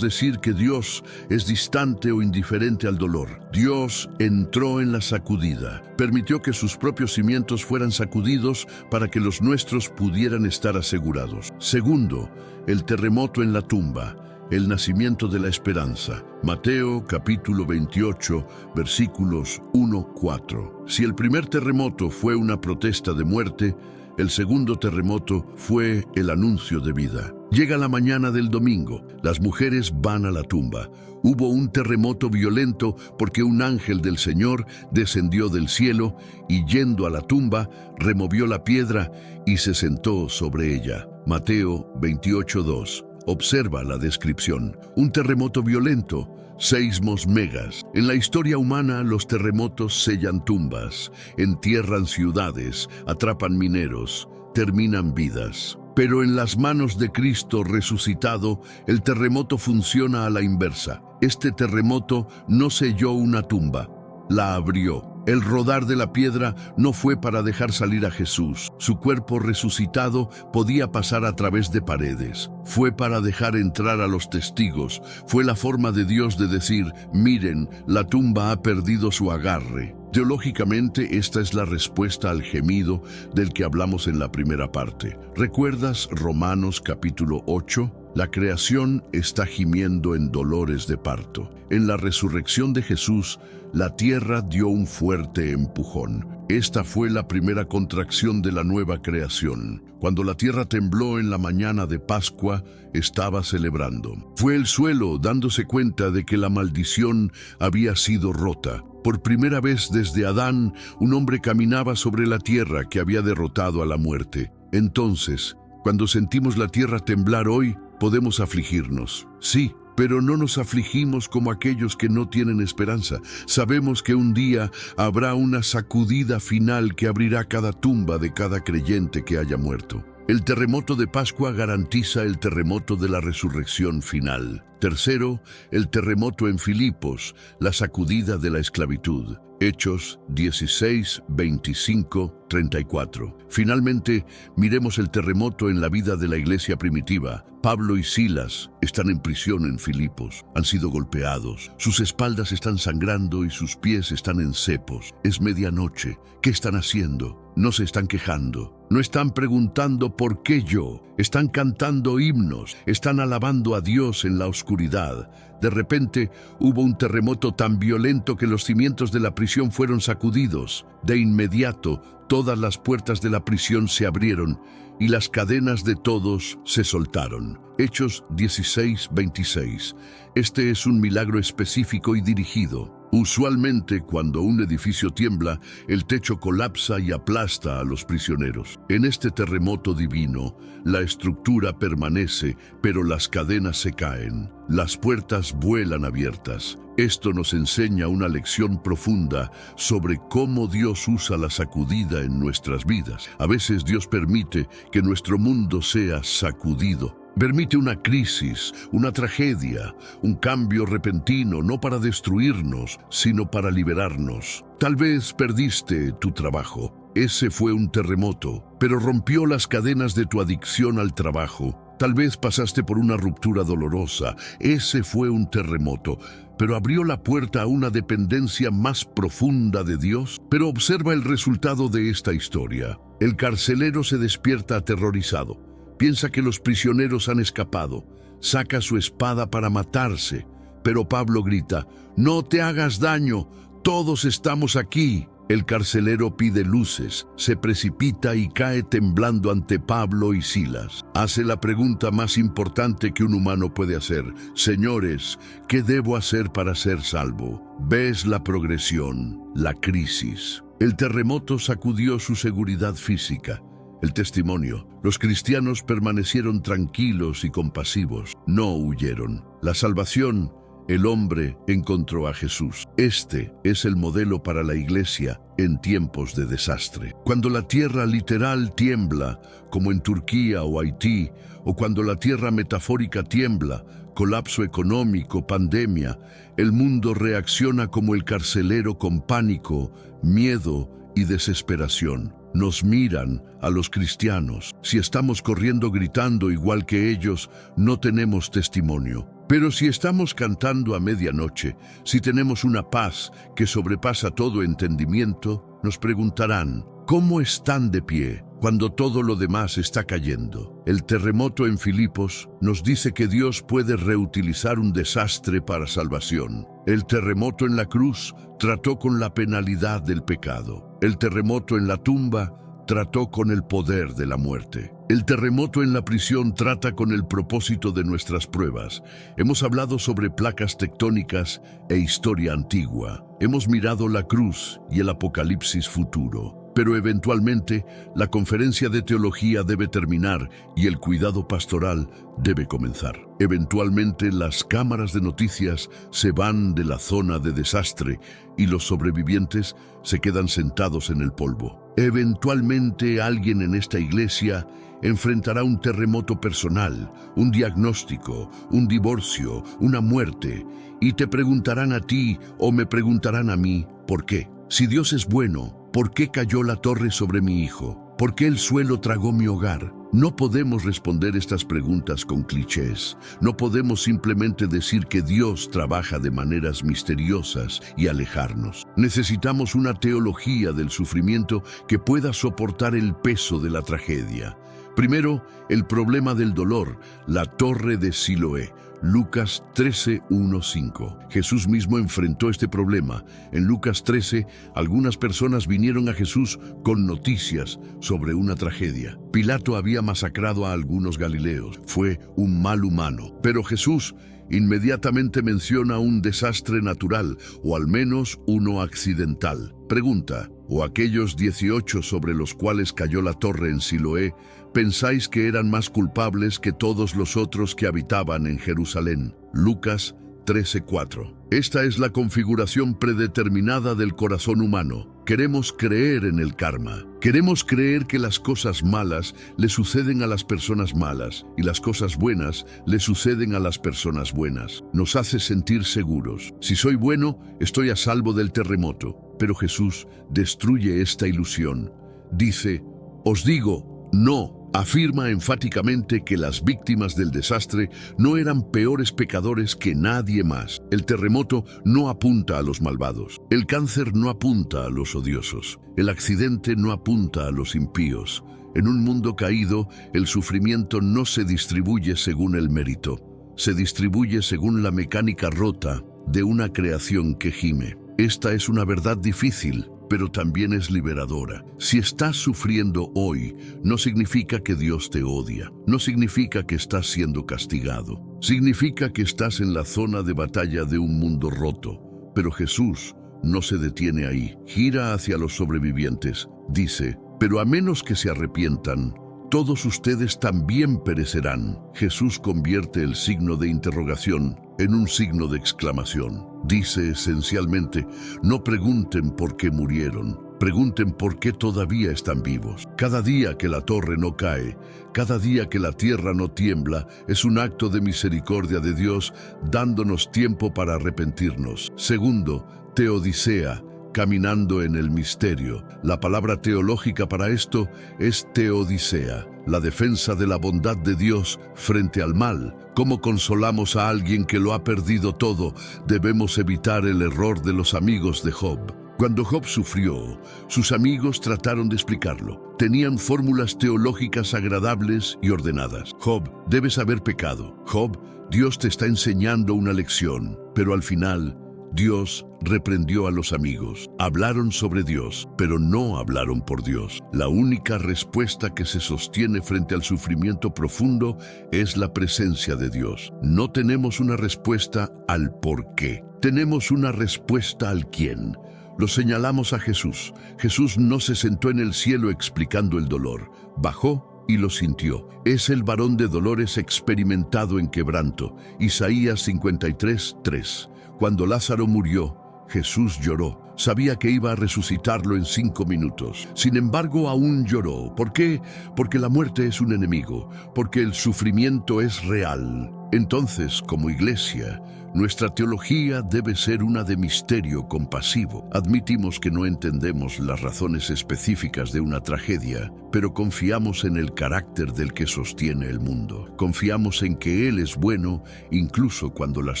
decir que Dios es distante o indiferente al dolor. Dios entró en la sacudida, permitió que sus propios cimientos fueran sacudidos para que los nuestros pudieran estar asegurados. Segundo, el terremoto en la tumba, el nacimiento de la esperanza. Mateo capítulo 28, versículos 1-4. Si el primer terremoto fue una protesta de muerte, El segundo terremoto fue el anuncio de vida. Llega la mañana del domingo. Las mujeres van a la tumba. Hubo un terremoto violento porque un ángel del Señor descendió del cielo y, yendo a la tumba, removió la piedra y se sentó sobre ella. Mateo 28:2. Observa la descripción. Un terremoto violento, seísmos megas. En la historia humana, los terremotos sellan tumbas, entierran ciudades, atrapan mineros, terminan vidas. Pero en las manos de Cristo resucitado, el terremoto funciona a la inversa. Este terremoto no selló una tumba, la abrió. El rodar de la piedra no fue para dejar salir a Jesús. Su cuerpo resucitado podía pasar a través de paredes. Fue para dejar entrar a los testigos. Fue la forma de Dios de decir: miren, la tumba ha perdido su agarre. Teológicamente, esta es la respuesta al gemido del que hablamos en la primera parte. ¿Recuerdas Romanos capítulo 8? La creación está gimiendo en dolores de parto. En la resurrección de Jesús, la tierra dio un fuerte empujón. Esta fue la primera contracción de la nueva creación. Cuando la tierra tembló en la mañana de Pascua, estaba celebrando. Fue el suelo dándose cuenta de que la maldición había sido rota. Por primera vez desde Adán, un hombre caminaba sobre la tierra que había derrotado a la muerte. Entonces, cuando sentimos la tierra temblar hoy, podemos afligirnos. Sí, pero no nos afligimos como aquellos que no tienen esperanza. Sabemos que un día habrá una sacudida final que abrirá cada tumba de cada creyente que haya muerto. El terremoto de Pascua garantiza el terremoto de la resurrección final. Tercero, el terremoto en Filipos, la sacudida de la esclavitud. Hechos 16, 25, 34. Finalmente, miremos el terremoto en la vida de la iglesia primitiva. Pablo y Silas están en prisión en Filipos. Han sido golpeados. Sus espaldas están sangrando y sus pies están en cepos. Es medianoche. ¿Qué están haciendo? No se están quejando. No están preguntando ¿por qué yo? Están cantando himnos. Están alabando a Dios en la oscuridad. De repente, hubo un terremoto tan violento que los cimientos de la prisión fueron sacudidos. De inmediato, todas las puertas de la prisión se abrieron y las cadenas de todos se soltaron. Hechos 16, 26. Este es un milagro específico y dirigido. Usualmente, cuando un edificio tiembla, el techo colapsa y aplasta a los prisioneros. En este terremoto divino, la estructura permanece, pero las cadenas se caen. Las puertas vuelan abiertas. Esto nos enseña una lección profunda sobre cómo Dios usa la sacudida en nuestras vidas. A veces Dios permite que nuestro mundo sea sacudido. Permite una crisis, una tragedia, un cambio repentino, no para destruirnos, sino para liberarnos. Tal vez perdiste tu trabajo. Ese fue un terremoto, pero rompió las cadenas de tu adicción al trabajo. Tal vez pasaste por una ruptura dolorosa. Ese fue un terremoto, pero abrió la puerta a una dependencia más profunda de Dios. Pero observa el resultado de esta historia. El carcelero se despierta aterrorizado. Piensa que los prisioneros han escapado. Saca su espada para matarse. Pero Pablo grita: «No te hagas daño, todos estamos aquí». El carcelero pide luces, se precipita y cae temblando ante Pablo y Silas. Hace la pregunta más importante que un humano puede hacer: «Señores, ¿qué debo hacer para ser salvo?». Ves la progresión, la crisis. El terremoto sacudió su seguridad física. El testimonio. Los cristianos permanecieron tranquilos y compasivos. No huyeron. La salvación. El hombre encontró a Jesús. Este es el modelo para la iglesia en tiempos de desastre. Cuando la tierra literal tiembla, como en Turquía o Haití, o cuando la tierra metafórica tiembla, colapso económico, pandemia, el mundo reacciona como el carcelero con pánico, miedo y desesperación. Nos miran a los cristianos. Si estamos corriendo gritando igual que ellos, no tenemos testimonio. Pero si estamos cantando a medianoche, si tenemos una paz que sobrepasa todo entendimiento, nos preguntarán: ¿cómo están de pie cuando todo lo demás está cayendo? El terremoto en Filipos nos dice que Dios puede reutilizar un desastre para salvación. El terremoto en la cruz trató con la penalidad del pecado. El terremoto en la tumba trató con el poder de la muerte. El terremoto en la prisión trata con el propósito de nuestras pruebas. Hemos hablado sobre placas tectónicas e historia antigua. Hemos mirado la cruz y el apocalipsis futuro. Pero eventualmente, la conferencia de teología debe terminar y el cuidado pastoral debe comenzar. Eventualmente, las cámaras de noticias se van de la zona de desastre y los sobrevivientes se quedan sentados en el polvo. Eventualmente, alguien en esta iglesia enfrentará un terremoto personal, un diagnóstico, un divorcio, una muerte, y te preguntarán a ti o me preguntarán a mí, ¿por qué? Si Dios es bueno, ¿por qué cayó la torre sobre mi hijo? ¿Por qué el suelo tragó mi hogar? No podemos responder estas preguntas con clichés. No podemos simplemente decir que Dios trabaja de maneras misteriosas y alejarnos. Necesitamos una teología del sufrimiento que pueda soportar el peso de la tragedia. Primero, el problema del dolor, la torre de Siloé. Lucas 13:1-5. Jesús mismo enfrentó este problema. En Lucas 13, algunas personas vinieron a Jesús con noticias sobre una tragedia. Pilato había masacrado a algunos galileos. Fue un mal humano. Pero Jesús inmediatamente menciona un desastre natural, o al menos uno accidental. Pregunta, ¿o aquellos 18 sobre los cuales cayó la torre en Siloé, pensáis que eran más culpables que todos los otros que habitaban en Jerusalén? Lucas 13:4. Esta es la configuración predeterminada del corazón humano. Queremos creer en el karma. Queremos creer que las cosas malas le suceden a las personas malas y las cosas buenas le suceden a las personas buenas. Nos hace sentir seguros. Si soy bueno, estoy a salvo del terremoto. Pero Jesús destruye esta ilusión. Dice, os digo, no. Afirma enfáticamente que las víctimas del desastre no eran peores pecadores que nadie más. El terremoto no apunta a los malvados. El cáncer no apunta a los odiosos. El accidente no apunta a los impíos. En un mundo caído, el sufrimiento no se distribuye según el mérito. Se distribuye según la mecánica rota de una creación que gime. Esta es una verdad difícil, pero también es liberadora. Si estás sufriendo hoy, no significa que Dios te odia. No significa que estás siendo castigado. Significa que estás en la zona de batalla de un mundo roto. Pero Jesús no se detiene ahí. Gira hacia los sobrevivientes. Dice, pero a menos que se arrepientan, todos ustedes también perecerán. Jesús convierte el signo de interrogación en un signo de exclamación. Dice esencialmente, no pregunten por qué murieron, pregunten por qué todavía están vivos. Cada día que la torre no cae, cada día que la tierra no tiembla, es un acto de misericordia de Dios dándonos tiempo para arrepentirnos. Segundo, teodicea, caminando en el misterio. La palabra teológica para esto es teodicea, la defensa de la bondad de Dios frente al mal. ¿Cómo consolamos a alguien que lo ha perdido todo? Debemos evitar el error de los amigos de Job. Cuando Job sufrió, sus amigos trataron de explicarlo. Tenían fórmulas teológicas agradables y ordenadas. Job, debes haber pecado. Job, Dios te está enseñando una lección. Pero al final, Dios reprendió a los amigos. Hablaron sobre Dios, pero no hablaron por Dios. La única respuesta que se sostiene frente al sufrimiento profundo es la presencia de Dios. No tenemos una respuesta al por qué. Tenemos una respuesta al quién. Lo señalamos a Jesús. Jesús no se sentó en el cielo explicando el dolor. Bajó y lo sintió. Es el varón de dolores experimentado en quebranto. Isaías 53:3. Cuando Lázaro murió, Jesús lloró. Sabía que iba a resucitarlo en 5 minutos. Sin embargo, aún lloró. ¿Por qué? Porque la muerte es un enemigo, porque el sufrimiento es real. Entonces, como iglesia, nuestra teología debe ser una de misterio compasivo. Admitimos que no entendemos las razones específicas de una tragedia, pero confiamos en el carácter del que sostiene el mundo. Confiamos en que Él es bueno, incluso cuando las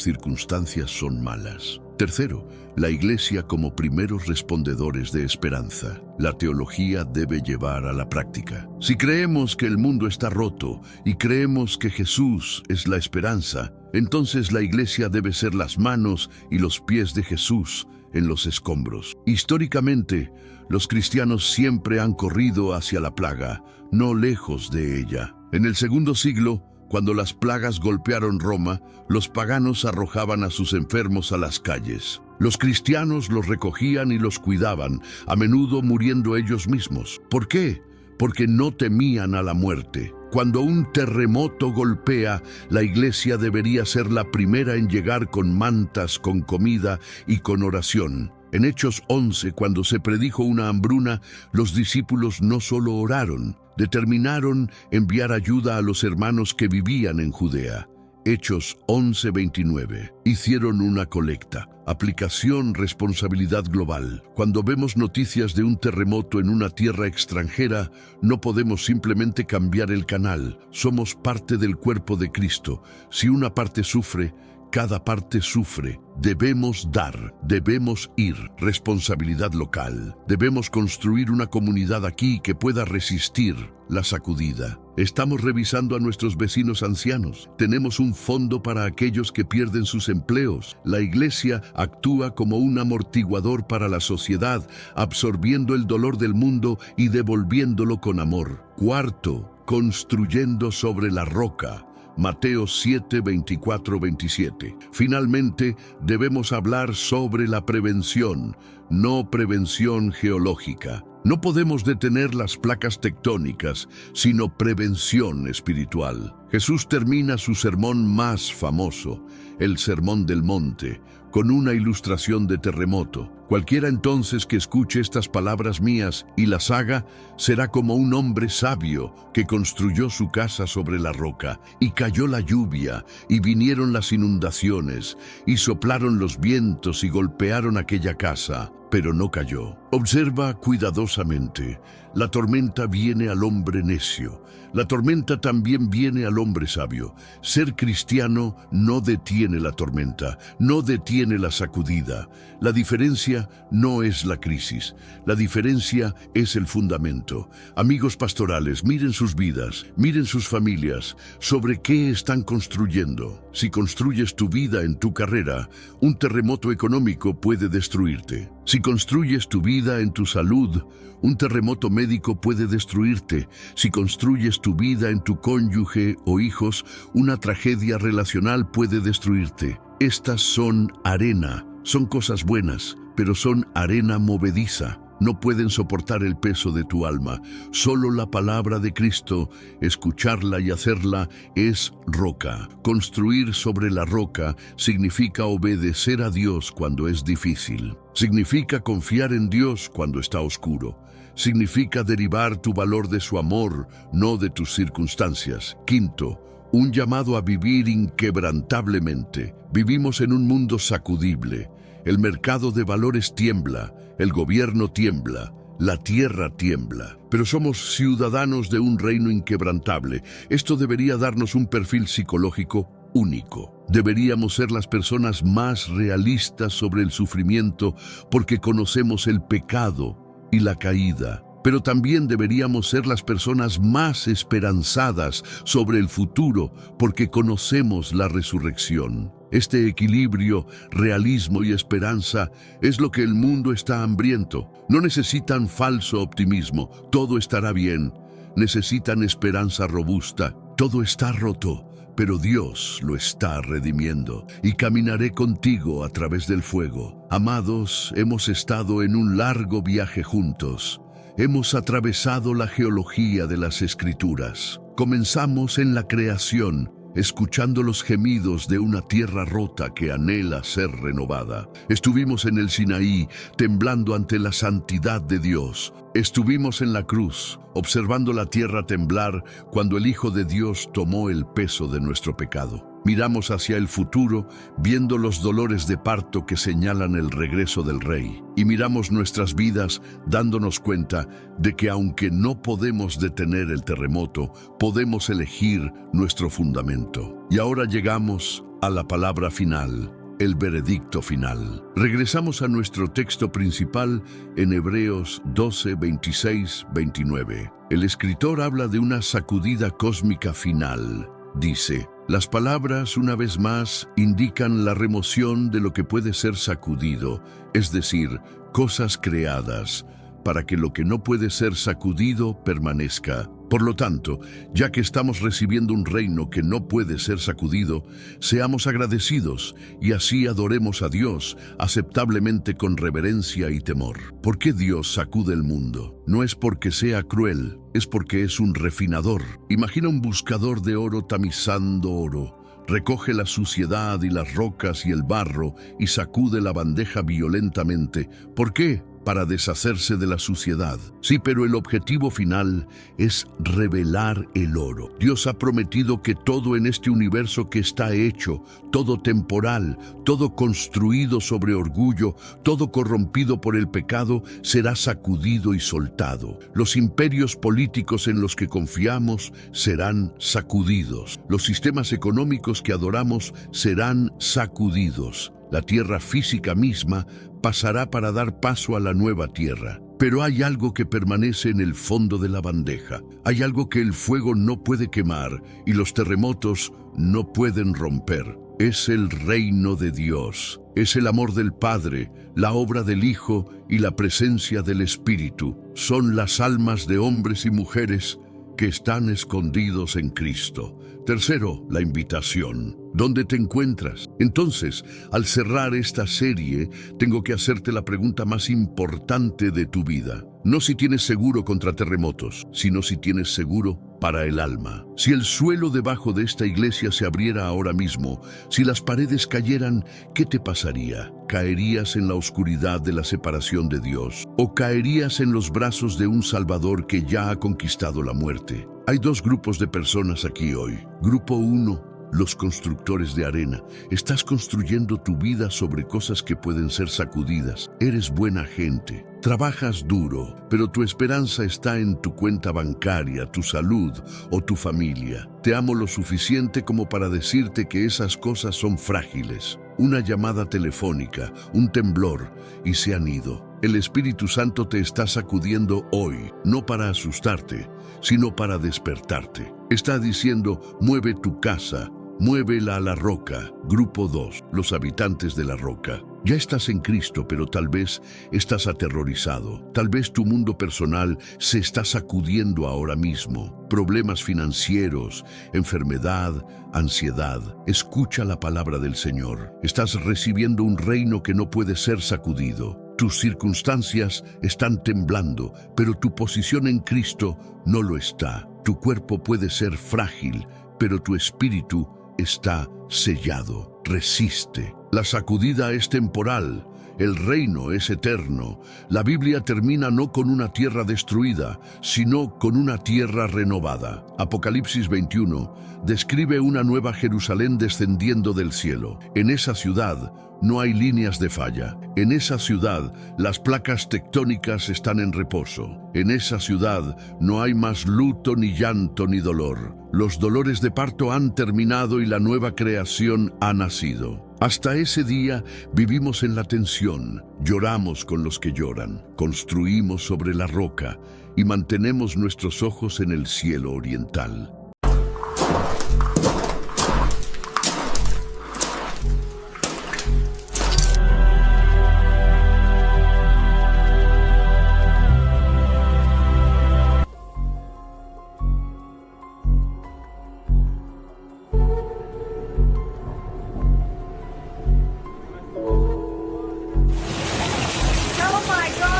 circunstancias son malas. Tercero, la iglesia como primeros respondedores de esperanza. La teología debe llevar a la práctica. Si creemos que el mundo está roto y creemos que Jesús es la esperanza, entonces la iglesia debe ser las manos y los pies de Jesús en los escombros. Históricamente, los cristianos siempre han corrido hacia la plaga, no lejos de ella. En el segundo siglo, cuando las plagas golpearon Roma, los paganos arrojaban a sus enfermos a las calles. Los cristianos los recogían y los cuidaban, a menudo muriendo ellos mismos. ¿Por qué? Porque no temían a la muerte. Cuando un terremoto golpea, la iglesia debería ser la primera en llegar con mantas, con comida y con oración. En Hechos 11, cuando se predijo una hambruna, los discípulos no solo oraron, determinaron enviar ayuda a los hermanos que vivían en Judea. Hechos 11:29. Hicieron una colecta. Aplicación, responsabilidad global. Cuando vemos noticias de un terremoto en una tierra extranjera, no podemos simplemente cambiar el canal. Somos parte del cuerpo de Cristo. Si una parte sufre, cada parte sufre. Debemos dar, debemos ir. Responsabilidad local. Debemos construir una comunidad aquí que pueda resistir la sacudida. Estamos revisando a nuestros vecinos ancianos. Tenemos un fondo para aquellos que pierden sus empleos. La iglesia actúa como un amortiguador para la sociedad, absorbiendo el dolor del mundo y devolviéndolo con amor. Cuarto, construyendo sobre la roca. Mateo 7, 24, 27. Finalmente, debemos hablar sobre la prevención, no prevención geológica. No podemos detener las placas tectónicas, sino prevención espiritual. Jesús termina su sermón más famoso, el Sermón del Monte, con una ilustración de terremoto. Cualquiera entonces que escuche estas palabras mías y las haga, será como un hombre sabio que construyó su casa sobre la roca, y cayó la lluvia, y vinieron las inundaciones, y soplaron los vientos y golpearon aquella casa, pero no cayó. Observa cuidadosamente. La tormenta viene al hombre necio. La tormenta también viene al hombre sabio. Ser cristiano no detiene la tormenta, no detiene la sacudida. La diferencia no es la crisis. La diferencia es el fundamento. Amigos pastorales, miren sus vidas, miren sus familias. ¿Sobre qué están construyendo? Si construyes tu vida en tu carrera, un terremoto económico puede destruirte. Si construyes tu vida en tu salud, un terremoto médico puede destruirte. Si construyes tu vida en tu cónyuge o hijos, una tragedia relacional puede destruirte. Estas son arena, son cosas buenas, pero son arena movediza. No pueden soportar el peso de tu alma. Solo la palabra de Cristo, escucharla y hacerla, es roca. Construir sobre la roca significa obedecer a Dios cuando es difícil. Significa confiar en Dios cuando está oscuro. Significa derivar tu valor de su amor, no de tus circunstancias. Quinto, un llamado a vivir inquebrantablemente. Vivimos en un mundo sacudible. El mercado de valores tiembla, el gobierno tiembla, la tierra tiembla. Pero somos ciudadanos de un reino inquebrantable. Esto debería darnos un perfil psicológico único. Deberíamos ser las personas más realistas sobre el sufrimiento porque conocemos el pecado y la caída. Pero también deberíamos ser las personas más esperanzadas sobre el futuro porque conocemos la resurrección. Este equilibrio, realismo y esperanza es lo que el mundo está hambriento. No necesitan falso optimismo, todo estará bien. Necesitan esperanza robusta, todo está roto, pero Dios lo está redimiendo. Y caminaré contigo a través del fuego. Amados, hemos estado en un largo viaje juntos. Hemos atravesado la geología de las Escrituras. Comenzamos en la creación, escuchando los gemidos de una tierra rota que anhela ser renovada. Estuvimos en el Sinaí, temblando ante la santidad de Dios. Estuvimos en la cruz, observando la tierra temblar cuando el Hijo de Dios tomó el peso de nuestro pecado. Miramos hacia el futuro, viendo los dolores de parto que señalan el regreso del Rey. Y miramos nuestras vidas, dándonos cuenta de que aunque no podemos detener el terremoto, podemos elegir nuestro fundamento. Y ahora llegamos a la palabra final, el veredicto final. Regresamos a nuestro texto principal en Hebreos 12, 26, 29. El escritor habla de una sacudida cósmica final. Dice: Las palabras, una vez más, indican la remoción de lo que puede ser sacudido, es decir, cosas creadas, para que lo que no puede ser sacudido permanezca. Por lo tanto, ya que estamos recibiendo un reino que no puede ser sacudido, seamos agradecidos y así adoremos a Dios aceptablemente con reverencia y temor. ¿Por qué Dios sacude el mundo? No es porque sea cruel, es porque es un refinador. Imagina un buscador de oro tamizando oro. Recoge la suciedad y las rocas y el barro y sacude la bandeja violentamente. ¿Por qué? Para deshacerse de la suciedad. Sí, pero el objetivo final es revelar el oro. Dios ha prometido que todo en este universo que está hecho, todo temporal, todo construido sobre orgullo, todo corrompido por el pecado, será sacudido y soltado. Los imperios políticos en los que confiamos serán sacudidos. Los sistemas económicos que adoramos serán sacudidos. La tierra física misma pasará para dar paso a la nueva tierra. Pero hay algo que permanece en el fondo de la bandeja. Hay algo que el fuego no puede quemar y los terremotos no pueden romper. Es el reino de Dios. Es el amor del Padre, la obra del Hijo y la presencia del Espíritu. Son las almas de hombres y mujeres que están escondidos en Cristo. Tercero, la invitación. ¿Dónde te encuentras? Entonces, al cerrar esta serie, tengo que hacerte la pregunta más importante de tu vida. No si tienes seguro contra terremotos, sino si tienes seguro para el alma. Si el suelo debajo de esta iglesia se abriera ahora mismo, si las paredes cayeran, ¿qué te pasaría? ¿Caerías en la oscuridad de la separación de Dios? ¿O caerías en los brazos de un Salvador que ya ha conquistado la muerte? Hay dos grupos de personas aquí hoy. Grupo 1. Los constructores de arena. Estás construyendo tu vida sobre cosas que pueden ser sacudidas. Eres buena gente. Trabajas duro, pero tu esperanza está en tu cuenta bancaria, tu salud o tu familia. Te amo lo suficiente como para decirte que esas cosas son frágiles. Una llamada telefónica, un temblor, y se han ido. El Espíritu Santo te está sacudiendo hoy, no para asustarte, sino para despertarte. Está diciendo, mueve tu casa, muévela a la roca. Grupo 2, los habitantes de la roca. Ya estás en Cristo, pero tal vez estás aterrorizado. Tal vez tu mundo personal se está sacudiendo ahora mismo. Problemas financieros, enfermedad, ansiedad. Escucha la palabra del Señor. Estás recibiendo un reino que no puede ser sacudido. Tus circunstancias están temblando, pero tu posición en Cristo no lo está. Tu cuerpo puede ser frágil, pero tu espíritu está sellado. Resiste. La sacudida es temporal, el reino es eterno. La Biblia termina no con una tierra destruida, sino con una tierra renovada. Apocalipsis 21 describe una nueva Jerusalén descendiendo del cielo. En esa ciudad no hay líneas de falla. En esa ciudad las placas tectónicas están en reposo. En esa ciudad no hay más luto, ni llanto, ni dolor. Los dolores de parto han terminado y la nueva creación ha nacido. Hasta ese día vivimos en la tensión, lloramos con los que lloran, construimos sobre la roca y mantenemos nuestros ojos en el cielo oriental.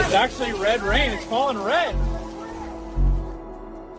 It's actually red rain. It's falling red.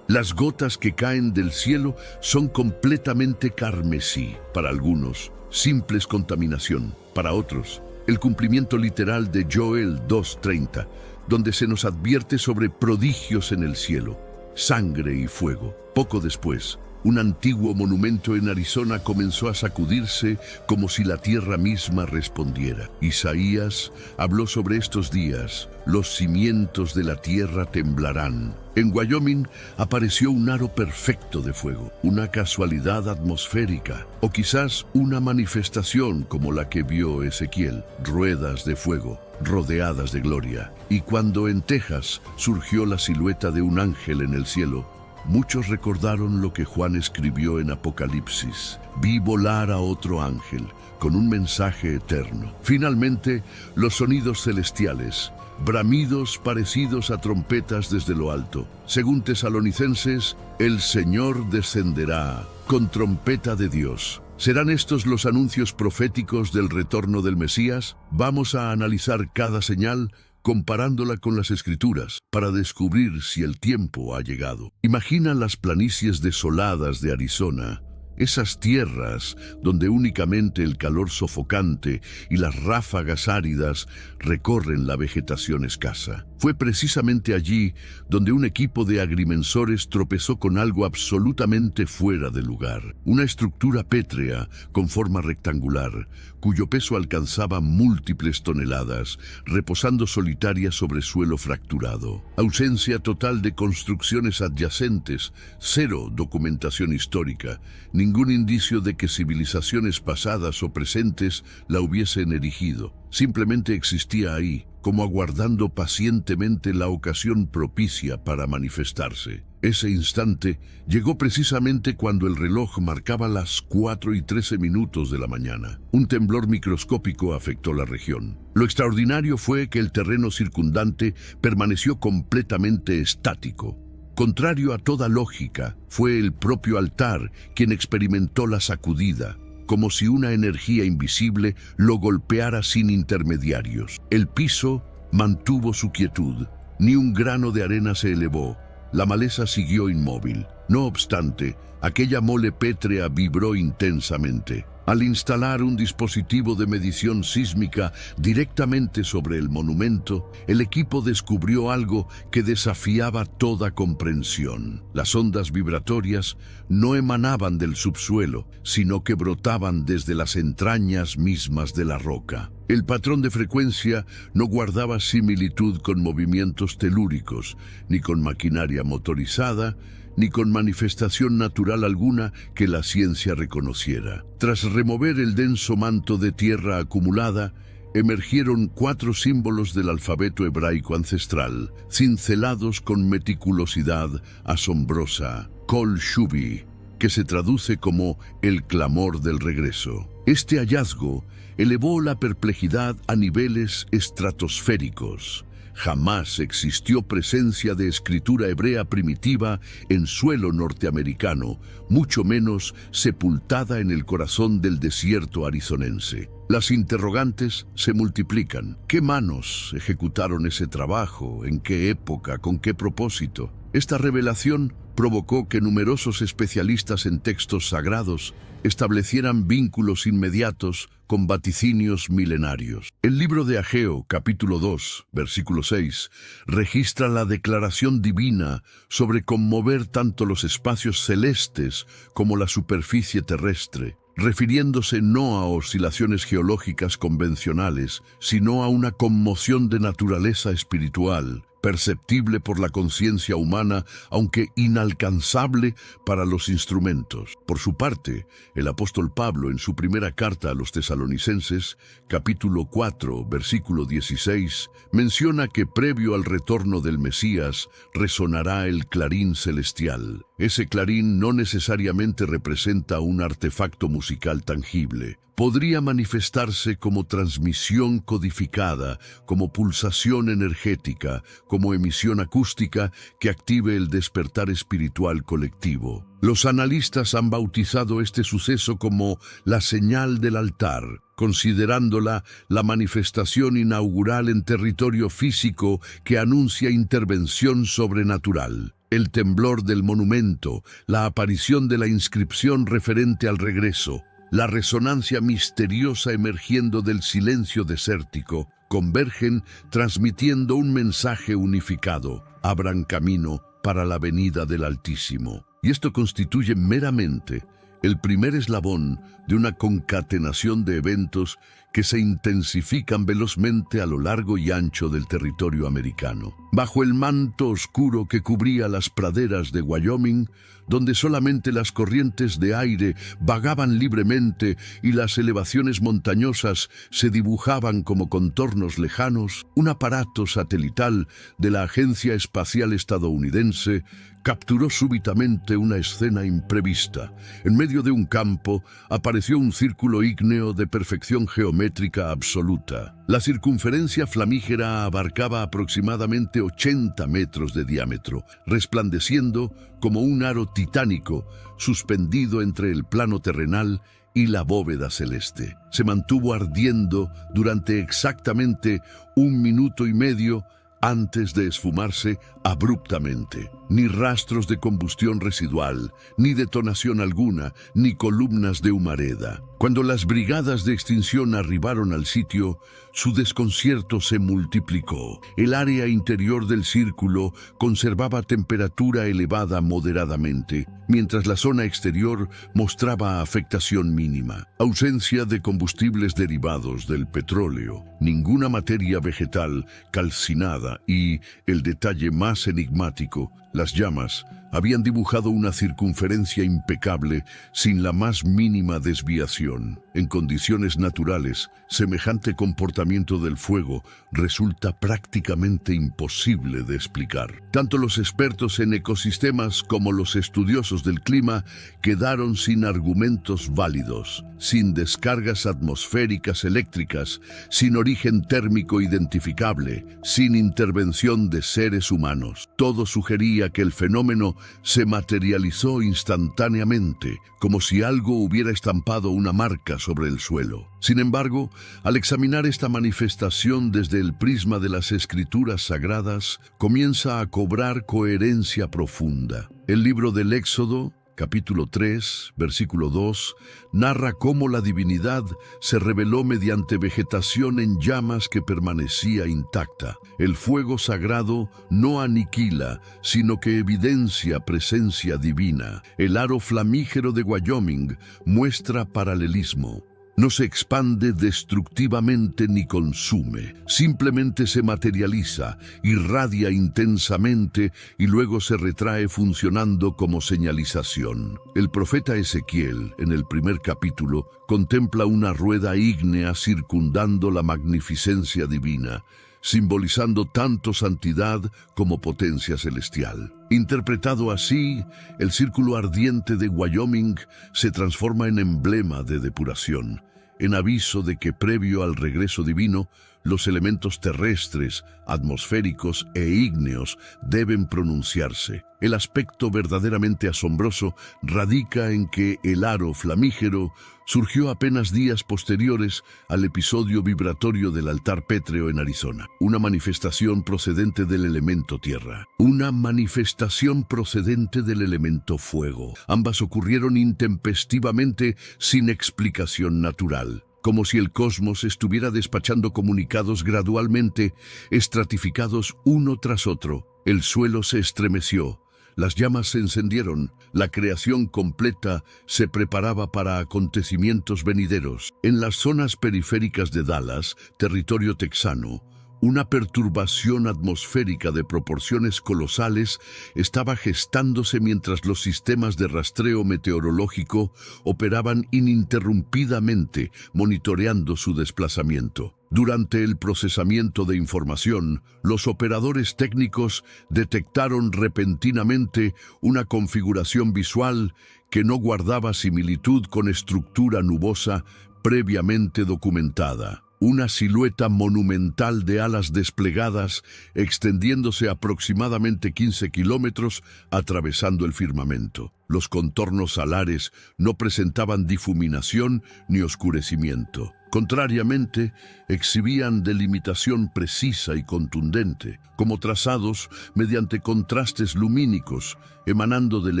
Las gotas que caen del cielo son completamente carmesí. Para algunos, simples contaminación. Para otros, el cumplimiento literal de Joel 2:30, donde se nos advierte sobre prodigios en el cielo, sangre y fuego. Poco después, un antiguo monumento en Arizona comenzó a sacudirse como si la tierra misma respondiera. Isaías habló sobre estos días. Los cimientos de la tierra temblarán. En Wyoming apareció un aro perfecto de fuego, una casualidad atmosférica, o quizás una manifestación como la que vio Ezequiel, ruedas de fuego, rodeadas de gloria. Y cuando en Texas surgió la silueta de un ángel en el cielo, Muchos recordaron lo que Juan escribió en Apocalipsis: vi volar a otro ángel con un mensaje eterno. Finalmente, los sonidos celestiales, bramidos parecidos a trompetas desde lo alto. Según Tesalonicenses, el Señor descenderá con trompeta de Dios. ¿Serán estos los anuncios proféticos del retorno del Mesías? Vamos a analizar cada señal comparándola con las Escrituras para descubrir si el tiempo ha llegado. Imagina las planicies desoladas de Arizona, esas tierras donde únicamente el calor sofocante y las ráfagas áridas recorren la vegetación escasa. Fue precisamente allí donde un equipo de agrimensores tropezó con algo absolutamente fuera de lugar. Una estructura pétrea con forma rectangular, cuyo peso alcanzaba múltiples toneladas, reposando solitaria sobre suelo fracturado. Ausencia total de construcciones adyacentes, cero documentación histórica, ningún indicio de que civilizaciones pasadas o presentes la hubiesen erigido. Simplemente existía ahí, como aguardando pacientemente la ocasión propicia para manifestarse. Ese instante llegó precisamente cuando el reloj marcaba las 4:13 de la mañana. Un temblor microscópico afectó la región. Lo extraordinario fue que el terreno circundante permaneció completamente estático. Contrario a toda lógica, fue el propio altar quien experimentó la sacudida, como si una energía invisible lo golpeara sin intermediarios. El piso mantuvo su quietud, ni un grano de arena se elevó, la maleza siguió inmóvil. No obstante, aquella mole pétrea vibró intensamente. Al instalar un dispositivo de medición sísmica directamente sobre el monumento, el equipo descubrió algo que desafiaba toda comprensión. Las ondas vibratorias no emanaban del subsuelo, sino que brotaban desde las entrañas mismas de la roca. El patrón de frecuencia no guardaba similitud con movimientos telúricos, ni con maquinaria motorizada, ni con manifestación natural alguna que la ciencia reconociera. Tras remover el denso manto de tierra acumulada, emergieron 4 símbolos del alfabeto hebraico ancestral, cincelados con meticulosidad asombrosa: Kol Shuvi, que se traduce como el clamor del regreso. Este hallazgo elevó la perplejidad a niveles estratosféricos. Jamás existió presencia de escritura hebrea primitiva en suelo norteamericano, mucho menos sepultada en el corazón del desierto arizonense. Las interrogantes se multiplican. ¿Qué manos ejecutaron ese trabajo? ¿En qué época? ¿Con qué propósito? Esta revelación provocó que numerosos especialistas en textos sagrados establecieran vínculos inmediatos con vaticinios milenarios. El libro de Ageo, capítulo 2, versículo 6, registra la declaración divina sobre conmover tanto los espacios celestes como la superficie terrestre, refiriéndose no a oscilaciones geológicas convencionales, sino a una conmoción de naturaleza espiritual, perceptible por la conciencia humana, aunque inalcanzable para los instrumentos. Por su parte, el apóstol Pablo, en su primera carta a los Tesalonicenses, capítulo 4, versículo 16, menciona que previo al retorno del Mesías resonará el clarín celestial. Ese clarín no necesariamente representa un artefacto musical tangible. Podría manifestarse como transmisión codificada, como pulsación energética, como emisión acústica que active el despertar espiritual colectivo. Los analistas han bautizado este suceso como la señal del altar, considerándola la manifestación inaugural en territorio físico que anuncia intervención sobrenatural. El temblor del monumento, la aparición de la inscripción referente al regreso, la resonancia misteriosa emergiendo del silencio desértico, convergen transmitiendo un mensaje unificado: abran camino para la venida del Altísimo. Y esto constituye meramente el primer eslabón de una concatenación de eventos que se intensifican velozmente a lo largo y ancho del territorio americano. Bajo el manto oscuro que cubría las praderas de Wyoming, donde solamente las corrientes de aire vagaban libremente y las elevaciones montañosas se dibujaban como contornos lejanos, un aparato satelital de la Agencia Espacial Estadounidense capturó súbitamente una escena imprevista. En medio de un campo apareció un círculo ígneo de perfección geométrica absoluta. La circunferencia flamígera abarcaba aproximadamente 80 metros de diámetro, resplandeciendo como un aro titánico suspendido entre el plano terrenal y la bóveda celeste. Se mantuvo ardiendo durante exactamente 1 minuto y medio antes de esfumarse abruptamente. Ni rastros de combustión residual, ni detonación alguna, ni columnas de humareda. Cuando las brigadas de extinción arribaron al sitio, su desconcierto se multiplicó. El área interior del círculo conservaba temperatura elevada moderadamente, mientras la zona exterior mostraba afectación mínima. Ausencia de combustibles derivados del petróleo, ninguna materia vegetal calcinada y, el detalle más enigmático, las llamas habían dibujado una circunferencia impecable sin la más mínima desviación. En condiciones naturales, semejante comportamiento del fuego resulta prácticamente imposible de explicar. Tanto los expertos en ecosistemas como los estudiosos del clima quedaron sin argumentos válidos, sin descargas atmosféricas eléctricas, sin origen térmico identificable, sin intervención de seres humanos. Todo sugería que el fenómeno se materializó instantáneamente, como si algo hubiera estampado una marca sobre el suelo. Sin embargo, al examinar esta manifestación desde el prisma de las escrituras sagradas, comienza a cobrar coherencia profunda. El libro del Éxodo, capítulo 3, versículo 2, narra cómo la divinidad se reveló mediante vegetación en llamas que permanecía intacta. El fuego sagrado no aniquila, sino que evidencia presencia divina. El aro flamígero de Wyoming muestra paralelismo. No se expande destructivamente ni consume, simplemente se materializa, irradia intensamente y luego se retrae funcionando como señalización. El profeta Ezequiel, en el primer capítulo, contempla una rueda ígnea circundando la magnificencia divina, simbolizando tanto santidad como potencia celestial. Interpretado así, el círculo ardiente de Wyoming se transforma en emblema de depuración, en aviso de que previo al regreso divino, los elementos terrestres, atmosféricos e ígneos deben pronunciarse. El aspecto verdaderamente asombroso radica en que el aro flamígero surgió apenas días posteriores al episodio vibratorio del altar pétreo en Arizona, una manifestación procedente del elemento tierra, una manifestación procedente del elemento fuego. Ambas ocurrieron intempestivamente sin explicación natural, como si el cosmos estuviera despachando comunicados gradualmente, estratificados uno tras otro. El suelo se estremeció, las llamas se encendieron, la creación completa se preparaba para acontecimientos venideros. En las zonas periféricas de Dallas, territorio texano, una perturbación atmosférica de proporciones colosales estaba gestándose mientras los sistemas de rastreo meteorológico operaban ininterrumpidamente, monitoreando su desplazamiento. Durante el procesamiento de información, los operadores técnicos detectaron repentinamente una configuración visual que no guardaba similitud con estructura nubosa previamente documentada. Una silueta monumental de alas desplegadas extendiéndose aproximadamente 15 kilómetros atravesando el firmamento. Los contornos alares no presentaban difuminación ni oscurecimiento. Contrariamente, exhibían delimitación precisa y contundente, como trazados mediante contrastes lumínicos emanando del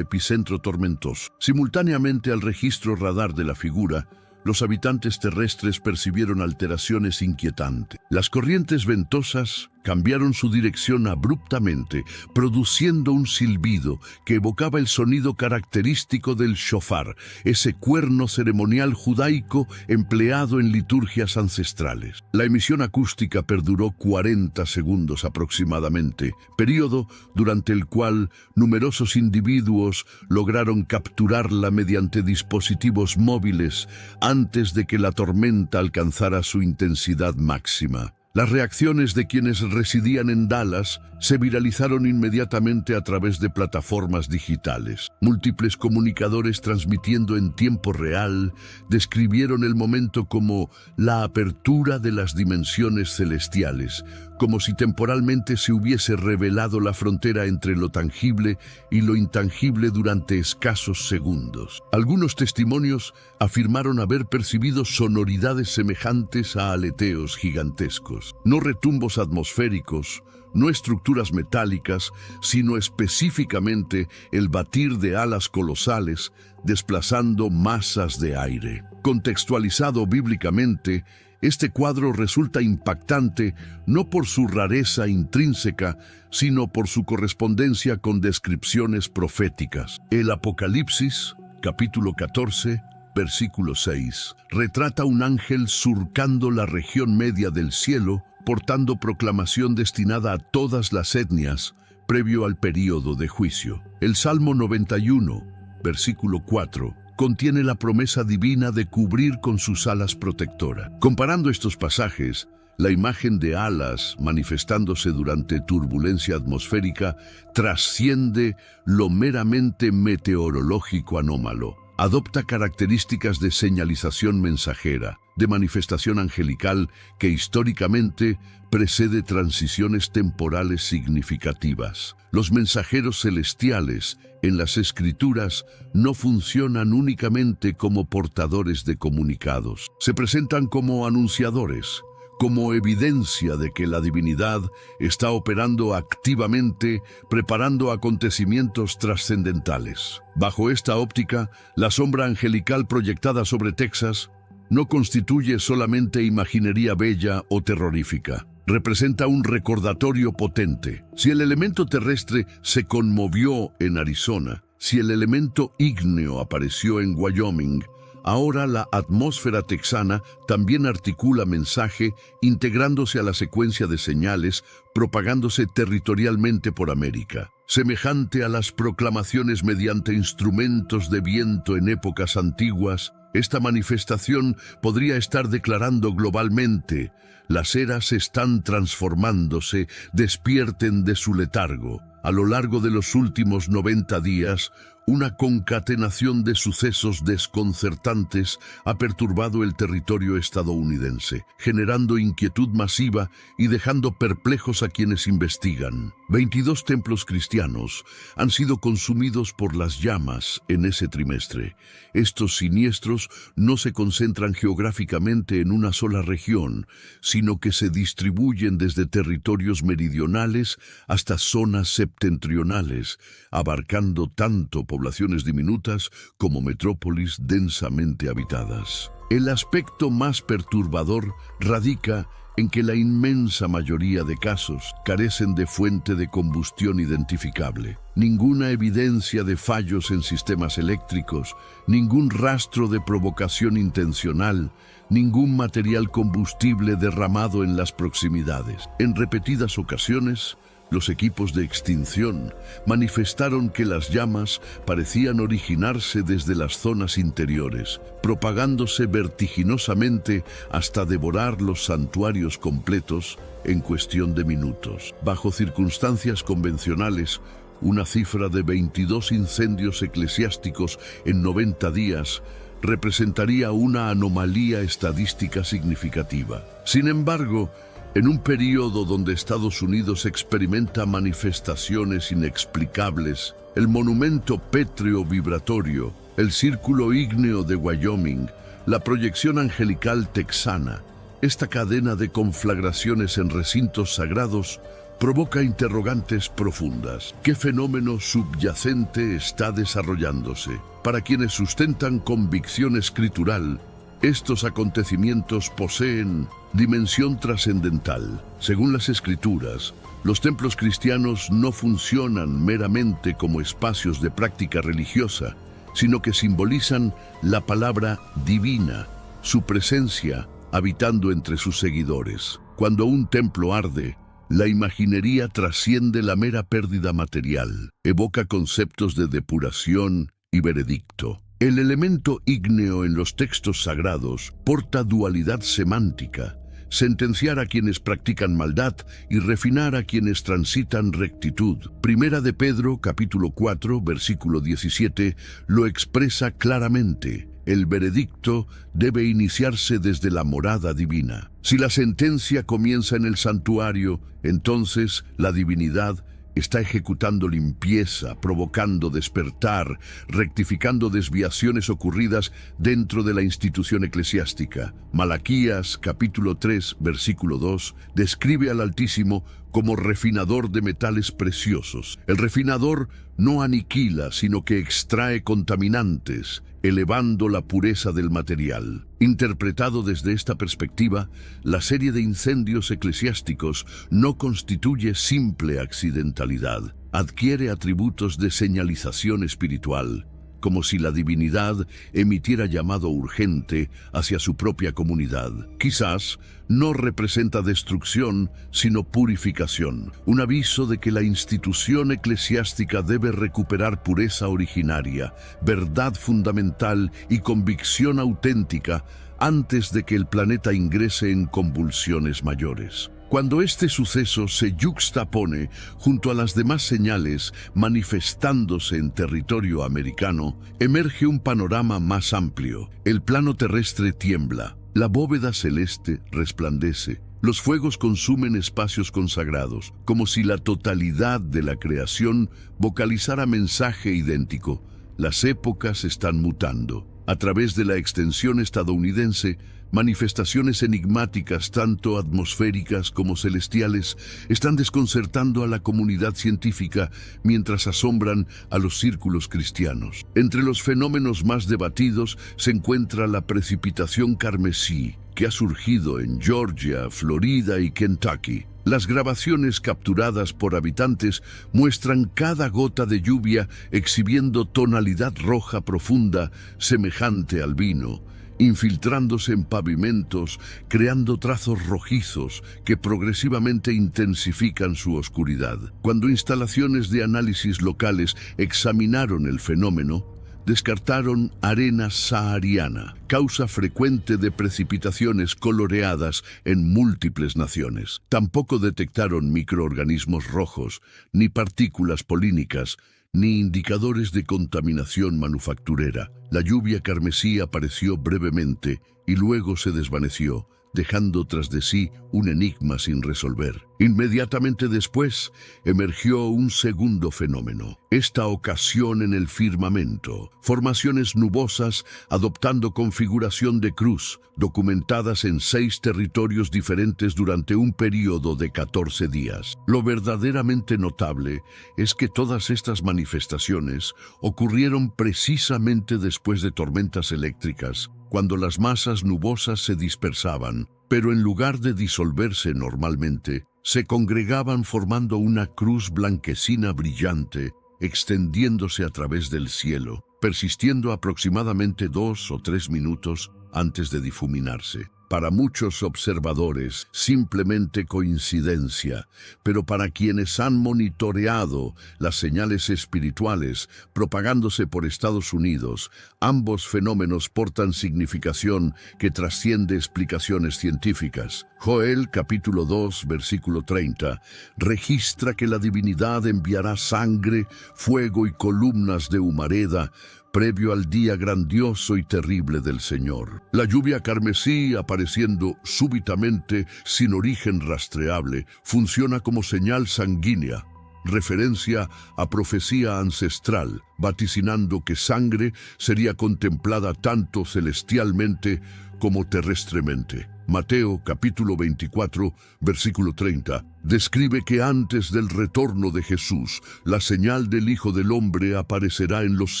epicentro tormentoso. Simultáneamente al registro radar de la figura, los habitantes terrestres percibieron alteraciones inquietantes. Las corrientes ventosas cambiaron su dirección abruptamente, produciendo un silbido que evocaba el sonido característico del shofar, ese cuerno ceremonial judaico empleado en liturgias ancestrales. La emisión acústica perduró 40 segundos aproximadamente, período durante el cual numerosos individuos lograron capturarla mediante dispositivos móviles antes de que la tormenta alcanzara su intensidad máxima. Las reacciones de quienes residían en Dallas se viralizaron inmediatamente a través de plataformas digitales. Múltiples comunicadores transmitiendo en tiempo real describieron el momento como la apertura de las dimensiones celestiales, como si temporalmente se hubiese revelado la frontera entre lo tangible y lo intangible durante escasos segundos. Algunos testimonios afirmaron haber percibido sonoridades semejantes a aleteos gigantescos, no retumbos atmosféricos, no estructuras metálicas, sino específicamente el batir de alas colosales desplazando masas de aire. Contextualizado bíblicamente, este cuadro resulta impactante no por su rareza intrínseca, sino por su correspondencia con descripciones proféticas. El Apocalipsis, capítulo 14, versículo 6, retrata un ángel surcando la región media del cielo, portando proclamación destinada a todas las etnias, previo al período de juicio. El Salmo 91, versículo 4, contiene la promesa divina de cubrir con sus alas protectoras. Comparando estos pasajes, la imagen de alas manifestándose durante turbulencia atmosférica trasciende lo meramente meteorológico anómalo. Adopta características de señalización mensajera, de manifestación angelical que históricamente precede transiciones temporales significativas. Los mensajeros celestiales en las Escrituras no funcionan únicamente como portadores de comunicados. Se presentan como anunciadores, como evidencia de que la divinidad está operando activamente, preparando acontecimientos trascendentales. Bajo esta óptica, la sombra angelical proyectada sobre Texas no constituye solamente imaginería bella o terrorífica. Representa un recordatorio potente. Si el elemento terrestre se conmovió en Arizona, si el elemento ígneo apareció en Wyoming, ahora la atmósfera texana también articula mensaje, integrándose a la secuencia de señales, propagándose territorialmente por América. Semejante a las proclamaciones mediante instrumentos de viento en épocas antiguas, esta manifestación podría estar declarando globalmente: las eras están transformándose, despierten de su letargo. A lo largo de los últimos 90 días, una concatenación de sucesos desconcertantes ha perturbado el territorio estadounidense, generando inquietud masiva y dejando perplejos a quienes investigan. 22 templos cristianos han sido consumidos por las llamas en ese trimestre. Estos siniestros no se concentran geográficamente en una sola región, sino que se distribuyen desde territorios meridionales hasta zonas septentrionales, abarcando tanto poblaciones diminutas como metrópolis densamente habitadas. El aspecto más perturbador radica en que la inmensa mayoría de casos carecen de fuente de combustión identificable. Ninguna evidencia de fallos en sistemas eléctricos, ningún rastro de provocación intencional, ningún material combustible derramado en las proximidades. En repetidas ocasiones, los equipos de extinción manifestaron que las llamas parecían originarse desde las zonas interiores, propagándose vertiginosamente hasta devorar los santuarios completos en cuestión de minutos. Bajo circunstancias convencionales, una cifra de 22 incendios eclesiásticos en 90 días representaría una anomalía estadística significativa. Sin embargo, en un periodo donde Estados Unidos experimenta manifestaciones inexplicables, el monumento pétreo vibratorio, el círculo ígneo de Wyoming, la proyección angelical texana, esta cadena de conflagraciones en recintos sagrados provoca interrogantes profundas. ¿Qué fenómeno subyacente está desarrollándose? Para quienes sustentan convicción escritural, Estos acontecimientos poseen dimensión trascendental. Según las Escrituras, los templos cristianos no funcionan meramente como espacios de práctica religiosa, sino que simbolizan la palabra divina, su presencia habitando entre sus seguidores. Cuando un templo arde, la imaginería trasciende la mera pérdida material, evoca conceptos de depuración y veredicto. El elemento ígneo en los textos sagrados porta dualidad semántica: sentenciar a quienes practican maldad y refinar a quienes transitan rectitud. Primera de Pedro, capítulo 4, versículo 17, lo expresa claramente. El veredicto debe iniciarse desde la morada divina. Si la sentencia comienza en el santuario, entonces la divinidad está ejecutando limpieza, provocando despertar, rectificando desviaciones ocurridas dentro de la institución eclesiástica. Malaquías, capítulo 3, versículo 2, describe al Altísimo como refinador de metales preciosos. El refinador no aniquila, sino que extrae contaminantes, elevando la pureza del material. Interpretado desde esta perspectiva, la serie de incendios eclesiásticos no constituye simple accidentalidad, adquiere atributos de señalización espiritual, como si la divinidad emitiera llamado urgente hacia su propia comunidad. Quizás no representa destrucción, sino purificación, un aviso de que la institución eclesiástica debe recuperar pureza originaria, verdad fundamental y convicción auténtica antes de que el planeta ingrese en convulsiones mayores. Cuando este suceso se yuxtapone junto a las demás señales manifestándose en territorio americano, emerge un panorama más amplio. El plano terrestre tiembla, la bóveda celeste resplandece, los fuegos consumen espacios consagrados, como si la totalidad de la creación vocalizara mensaje idéntico. Las épocas están mutando. A través de la extensión estadounidense, manifestaciones enigmáticas, tanto atmosféricas como celestiales, están desconcertando a la comunidad científica mientras asombran a los círculos cristianos. Entre los fenómenos más debatidos se encuentra la precipitación carmesí, que ha surgido en Georgia, Florida y Kentucky. Las grabaciones capturadas por habitantes muestran cada gota de lluvia exhibiendo tonalidad roja profunda semejante al vino, infiltrándose en pavimentos, creando trazos rojizos que progresivamente intensifican su oscuridad. Cuando instalaciones de análisis locales examinaron el fenómeno, descartaron arena sahariana, causa frecuente de precipitaciones coloreadas en múltiples naciones. Tampoco detectaron microorganismos rojos, ni partículas polínicas, ni indicadores de contaminación manufacturera. La lluvia carmesí apareció brevemente y luego se desvaneció, dejando tras de sí un enigma sin resolver. Inmediatamente después emergió un segundo fenómeno, esta ocasión en el firmamento, formaciones nubosas adoptando configuración de cruz, documentadas en 6 territorios diferentes durante un período de 14 días. Lo verdaderamente notable es que todas estas manifestaciones ocurrieron precisamente después de tormentas eléctricas, cuando las masas nubosas se dispersaban, pero en lugar de disolverse normalmente, se congregaban formando una cruz blanquecina brillante, extendiéndose a través del cielo, persistiendo aproximadamente 2 o 3 minutos antes de difuminarse. Para muchos observadores, simplemente coincidencia, pero para quienes han monitoreado las señales espirituales propagándose por Estados Unidos, ambos fenómenos portan significación que trasciende explicaciones científicas. Joel, capítulo 2, versículo 30, registra que la divinidad enviará sangre, fuego y columnas de humareda previo al día grandioso y terrible del Señor. La lluvia carmesí, apareciendo súbitamente sin origen rastreable, funciona como señal sanguínea, referencia a profecía ancestral, vaticinando que sangre sería contemplada tanto celestialmente como terrestremente. Mateo capítulo 24, versículo 30, describe que antes del retorno de Jesús, la señal del Hijo del Hombre aparecerá en los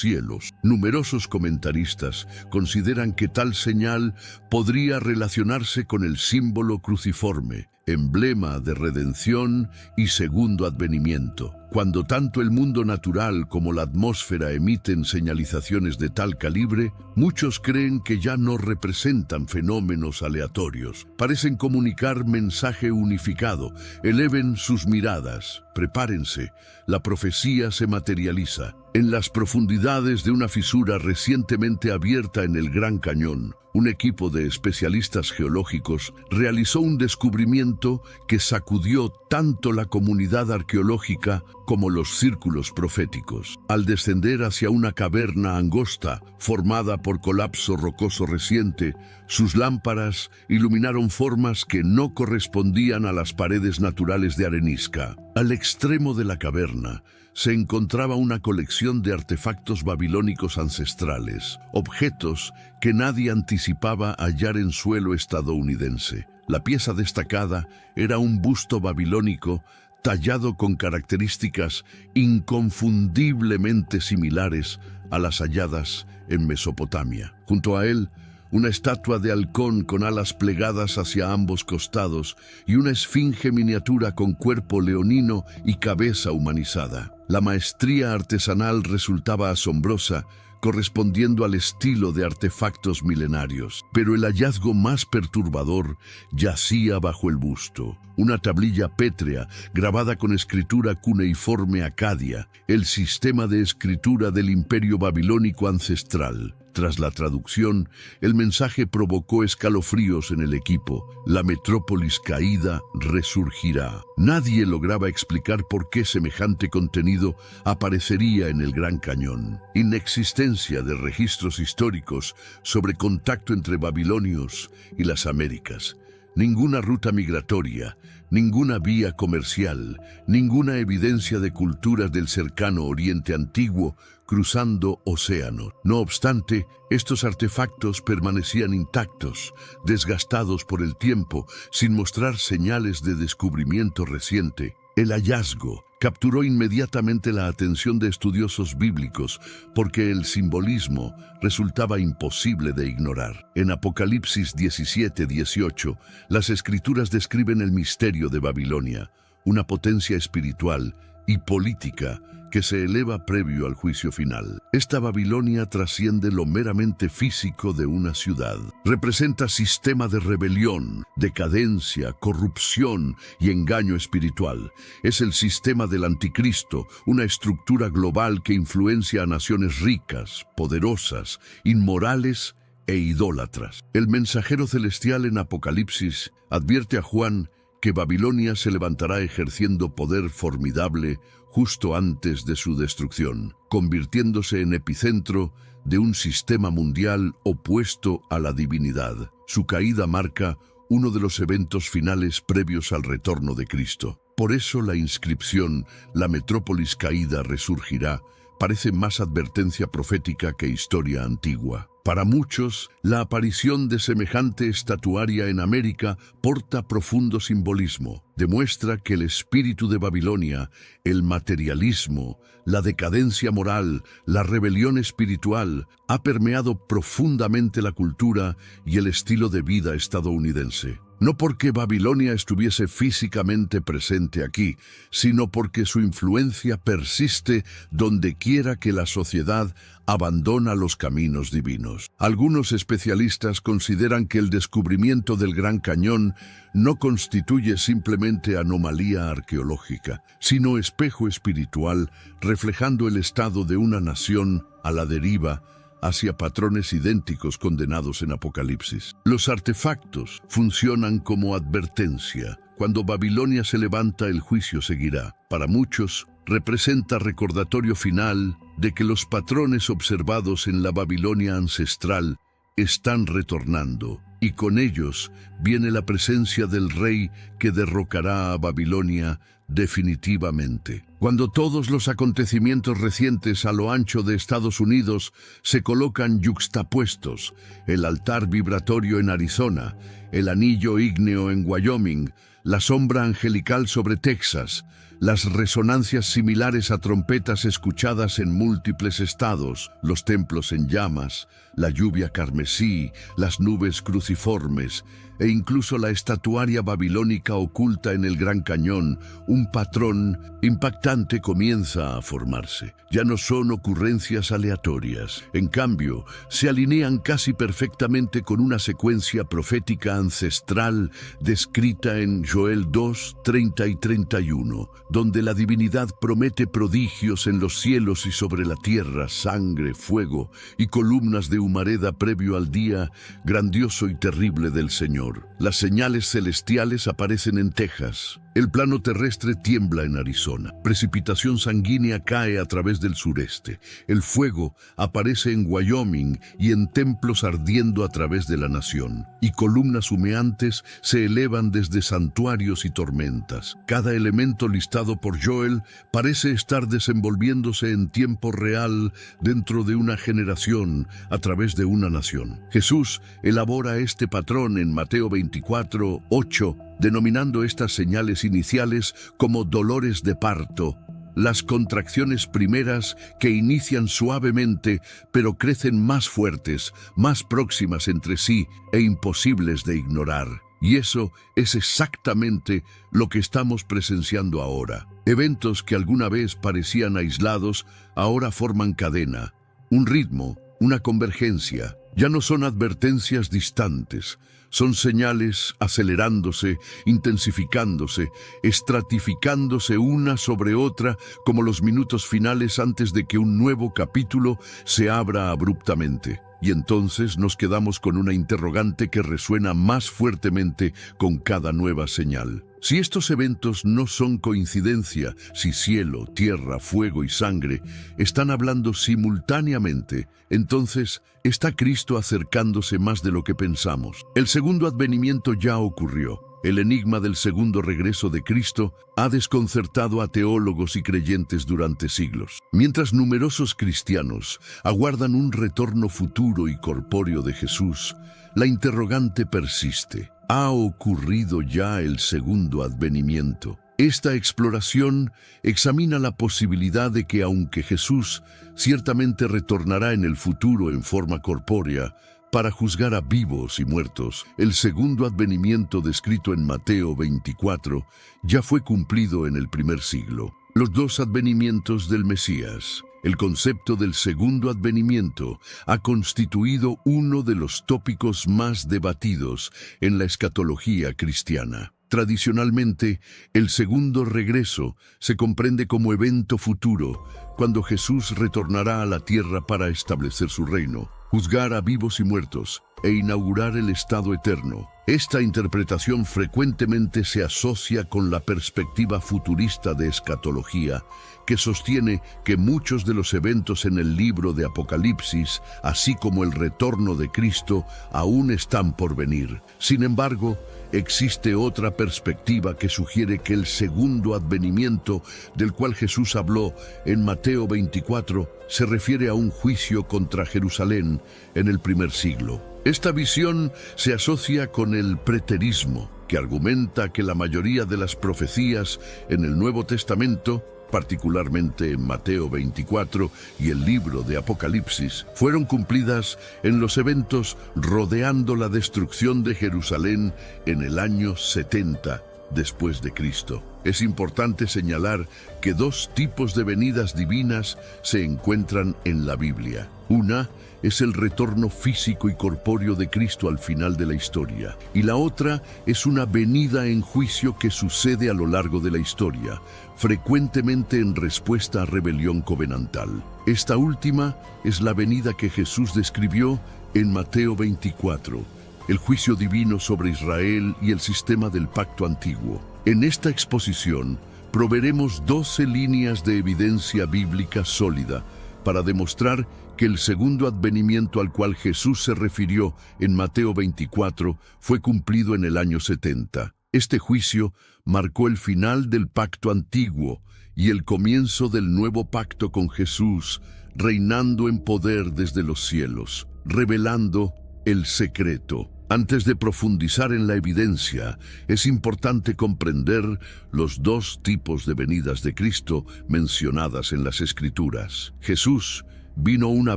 cielos. Numerosos comentaristas consideran que tal señal podría relacionarse con el símbolo cruciforme, emblema de redención y segundo advenimiento. Cuando tanto el mundo natural como la atmósfera emiten señalizaciones de tal calibre, muchos creen que ya no representan fenómenos aleatorios. Parecen comunicar mensaje unificado. Eleven sus miradas. Prepárense. La profecía se materializa. En las profundidades de una fisura recientemente abierta en el Gran Cañón, un equipo de especialistas geológicos realizó un descubrimiento que sacudió tanto la comunidad arqueológica como los círculos proféticos. Al descender hacia una caverna angosta formada por colapso rocoso reciente, sus lámparas iluminaron formas que no correspondían a las paredes naturales de arenisca. Al extremo de la caverna se encontraba una colección de artefactos babilónicos ancestrales, objetos que nadie anticipaba hallar en suelo estadounidense. La pieza destacada era un busto babilónico tallado con características inconfundiblemente similares a las halladas en Mesopotamia. Junto a él, una estatua de halcón con alas plegadas hacia ambos costados y una esfinge miniatura con cuerpo leonino y cabeza humanizada. La maestría artesanal resultaba asombrosa, correspondiendo al estilo de artefactos milenarios. Pero el hallazgo más perturbador yacía bajo el busto. Una tablilla pétrea grabada con escritura cuneiforme acadia, el sistema de escritura del imperio babilónico ancestral. Tras la traducción, el mensaje provocó escalofríos en el equipo. La metrópolis caída resurgirá. Nadie lograba explicar por qué semejante contenido aparecería en el Gran Cañón. Inexistencia de registros históricos sobre contacto entre babilonios y las Américas. Ninguna ruta migratoria, ninguna vía comercial, ninguna evidencia de culturas del cercano Oriente Antiguo cruzando océanos. No obstante, estos artefactos permanecían intactos, desgastados por el tiempo, sin mostrar señales de descubrimiento reciente. El hallazgo capturó inmediatamente la atención de estudiosos bíblicos porque el simbolismo resultaba imposible de ignorar. En Apocalipsis 17:18, las Escrituras describen el misterio de Babilonia, una potencia espiritual y política que se eleva previo al juicio final. Esta Babilonia trasciende lo meramente físico de una ciudad. Representa sistema de rebelión, decadencia, corrupción y engaño espiritual. Es el sistema del anticristo, una estructura global que influencia a naciones ricas, poderosas, inmorales e idólatras. El mensajero celestial en Apocalipsis advierte a Juan que Babilonia se levantará ejerciendo poder formidable justo antes de su destrucción, convirtiéndose en epicentro de un sistema mundial opuesto a la divinidad. Su caída marca uno de los eventos finales previos al retorno de Cristo. Por eso la inscripción «La metrópolis caída resurgirá» parece más advertencia profética que historia antigua. Para muchos, la aparición de semejante estatuaria en América porta profundo simbolismo. Demuestra que el espíritu de Babilonia, el materialismo, la decadencia moral, la rebelión espiritual, ha permeado profundamente la cultura y el estilo de vida estadounidense. No porque Babilonia estuviese físicamente presente aquí, sino porque su influencia persiste donde quiera que la sociedad abandona los caminos divinos. Algunos especialistas consideran que el descubrimiento del Gran Cañón no constituye simplemente anomalía arqueológica, sino espejo espiritual reflejando el estado de una nación a la deriva hacia patrones idénticos condenados en Apocalipsis. Los artefactos funcionan como advertencia. Cuando Babilonia se levanta, el juicio seguirá. Para muchos, representa recordatorio final de que los patrones observados en la Babilonia ancestral están retornando. y con ellos viene la presencia del rey que derrocará a Babilonia definitivamente. Cuando todos los acontecimientos recientes a lo ancho de Estados Unidos se colocan yuxtapuestos, el altar vibratorio en Arizona, el anillo ígneo en Wyoming, la sombra angelical sobre Texas, las resonancias similares a trompetas escuchadas en múltiples estados, los templos en llamas, la lluvia carmesí, las nubes cruciformes e incluso la estatuaria babilónica oculta en el Gran Cañón, un patrón impactante comienza a formarse. Ya no son ocurrencias aleatorias. En cambio, se alinean casi perfectamente con una secuencia profética ancestral descrita en Joel 2, 30 y 31, donde la divinidad promete prodigios en los cielos y sobre la tierra, sangre, fuego y columnas de humareda previo al día grandioso y terrible del Señor. Las señales celestiales aparecen en Texas. El plano terrestre tiembla en Arizona. Precipitación sanguínea cae a través del sureste. El fuego aparece en Wyoming y en templos ardiendo a través de la nación. Y columnas humeantes se elevan desde santuarios y tormentas. Cada elemento listado por Joel parece estar desenvolviéndose en tiempo real dentro de una generación a través de una nación. Jesús elabora este patrón en Mateo 24, 8, denominando estas señales iniciales como dolores de parto, las contracciones primeras que inician suavemente pero crecen más fuertes, más próximas entre sí e imposibles de ignorar. Y eso es exactamente lo que estamos presenciando ahora. Eventos que alguna vez parecían aislados, ahora forman cadena, un ritmo, una convergencia. Ya no son advertencias distantes, son señales acelerándose, intensificándose, estratificándose una sobre otra como los minutos finales antes de que un nuevo capítulo se abra abruptamente. Y entonces nos quedamos con una interrogante que resuena más fuertemente con cada nueva señal. Si estos eventos no son coincidencia, si cielo, tierra, fuego y sangre están hablando simultáneamente, entonces está Cristo acercándose más de lo que pensamos. El segundo advenimiento ya ocurrió. El enigma del segundo regreso de Cristo ha desconcertado a teólogos y creyentes durante siglos. Mientras numerosos cristianos aguardan un retorno futuro y corpóreo de Jesús, la interrogante persiste. ¿Ha ocurrido ya el segundo advenimiento? Esta exploración examina la posibilidad de que, aunque Jesús ciertamente retornará en el futuro en forma corpórea, para juzgar a vivos y muertos, el segundo advenimiento descrito en Mateo 24 ya fue cumplido en el primer siglo. Los dos advenimientos del Mesías. El concepto del segundo advenimiento ha constituido uno de los tópicos más debatidos en la escatología cristiana. Tradicionalmente, el segundo regreso se comprende como evento futuro, cuando Jesús retornará a la tierra para establecer su reino, juzgar a vivos y muertos e inaugurar el estado eterno. Esta interpretación frecuentemente se asocia con la perspectiva futurista de escatología, que sostiene que muchos de los eventos en el libro de Apocalipsis, así como el retorno de Cristo, aún están por venir. Sin embargo, existe otra perspectiva que sugiere que el segundo advenimiento del cual Jesús habló en Mateo 24 se refiere a un juicio contra Jerusalén en el primer siglo. Esta visión se asocia con el preterismo, que argumenta que la mayoría de las profecías en el Nuevo Testamento, particularmente en Mateo 24 y el libro de Apocalipsis, fueron cumplidas en los eventos rodeando la destrucción de Jerusalén en el año 70 después de Cristo. Es importante señalar que dos tipos de venidas divinas se encuentran en la Biblia. Una es el retorno físico y corpóreo de Cristo al final de la historia, y la otra es una venida en juicio que sucede a lo largo de la historia, frecuentemente en respuesta a rebelión covenantal. Esta última es la venida que Jesús describió en Mateo 24, el juicio divino sobre Israel y el sistema del pacto antiguo. En esta exposición proveeremos 12 líneas de evidencia bíblica sólida para demostrar que el segundo advenimiento al cual Jesús se refirió en Mateo 24 fue cumplido en el año 70. Este juicio marcó el final del pacto antiguo y el comienzo del nuevo pacto con Jesús, reinando en poder desde los cielos, revelando el secreto. Antes de profundizar en la evidencia, es importante comprender los dos tipos de venidas de Cristo mencionadas en las Escrituras. Jesús vino una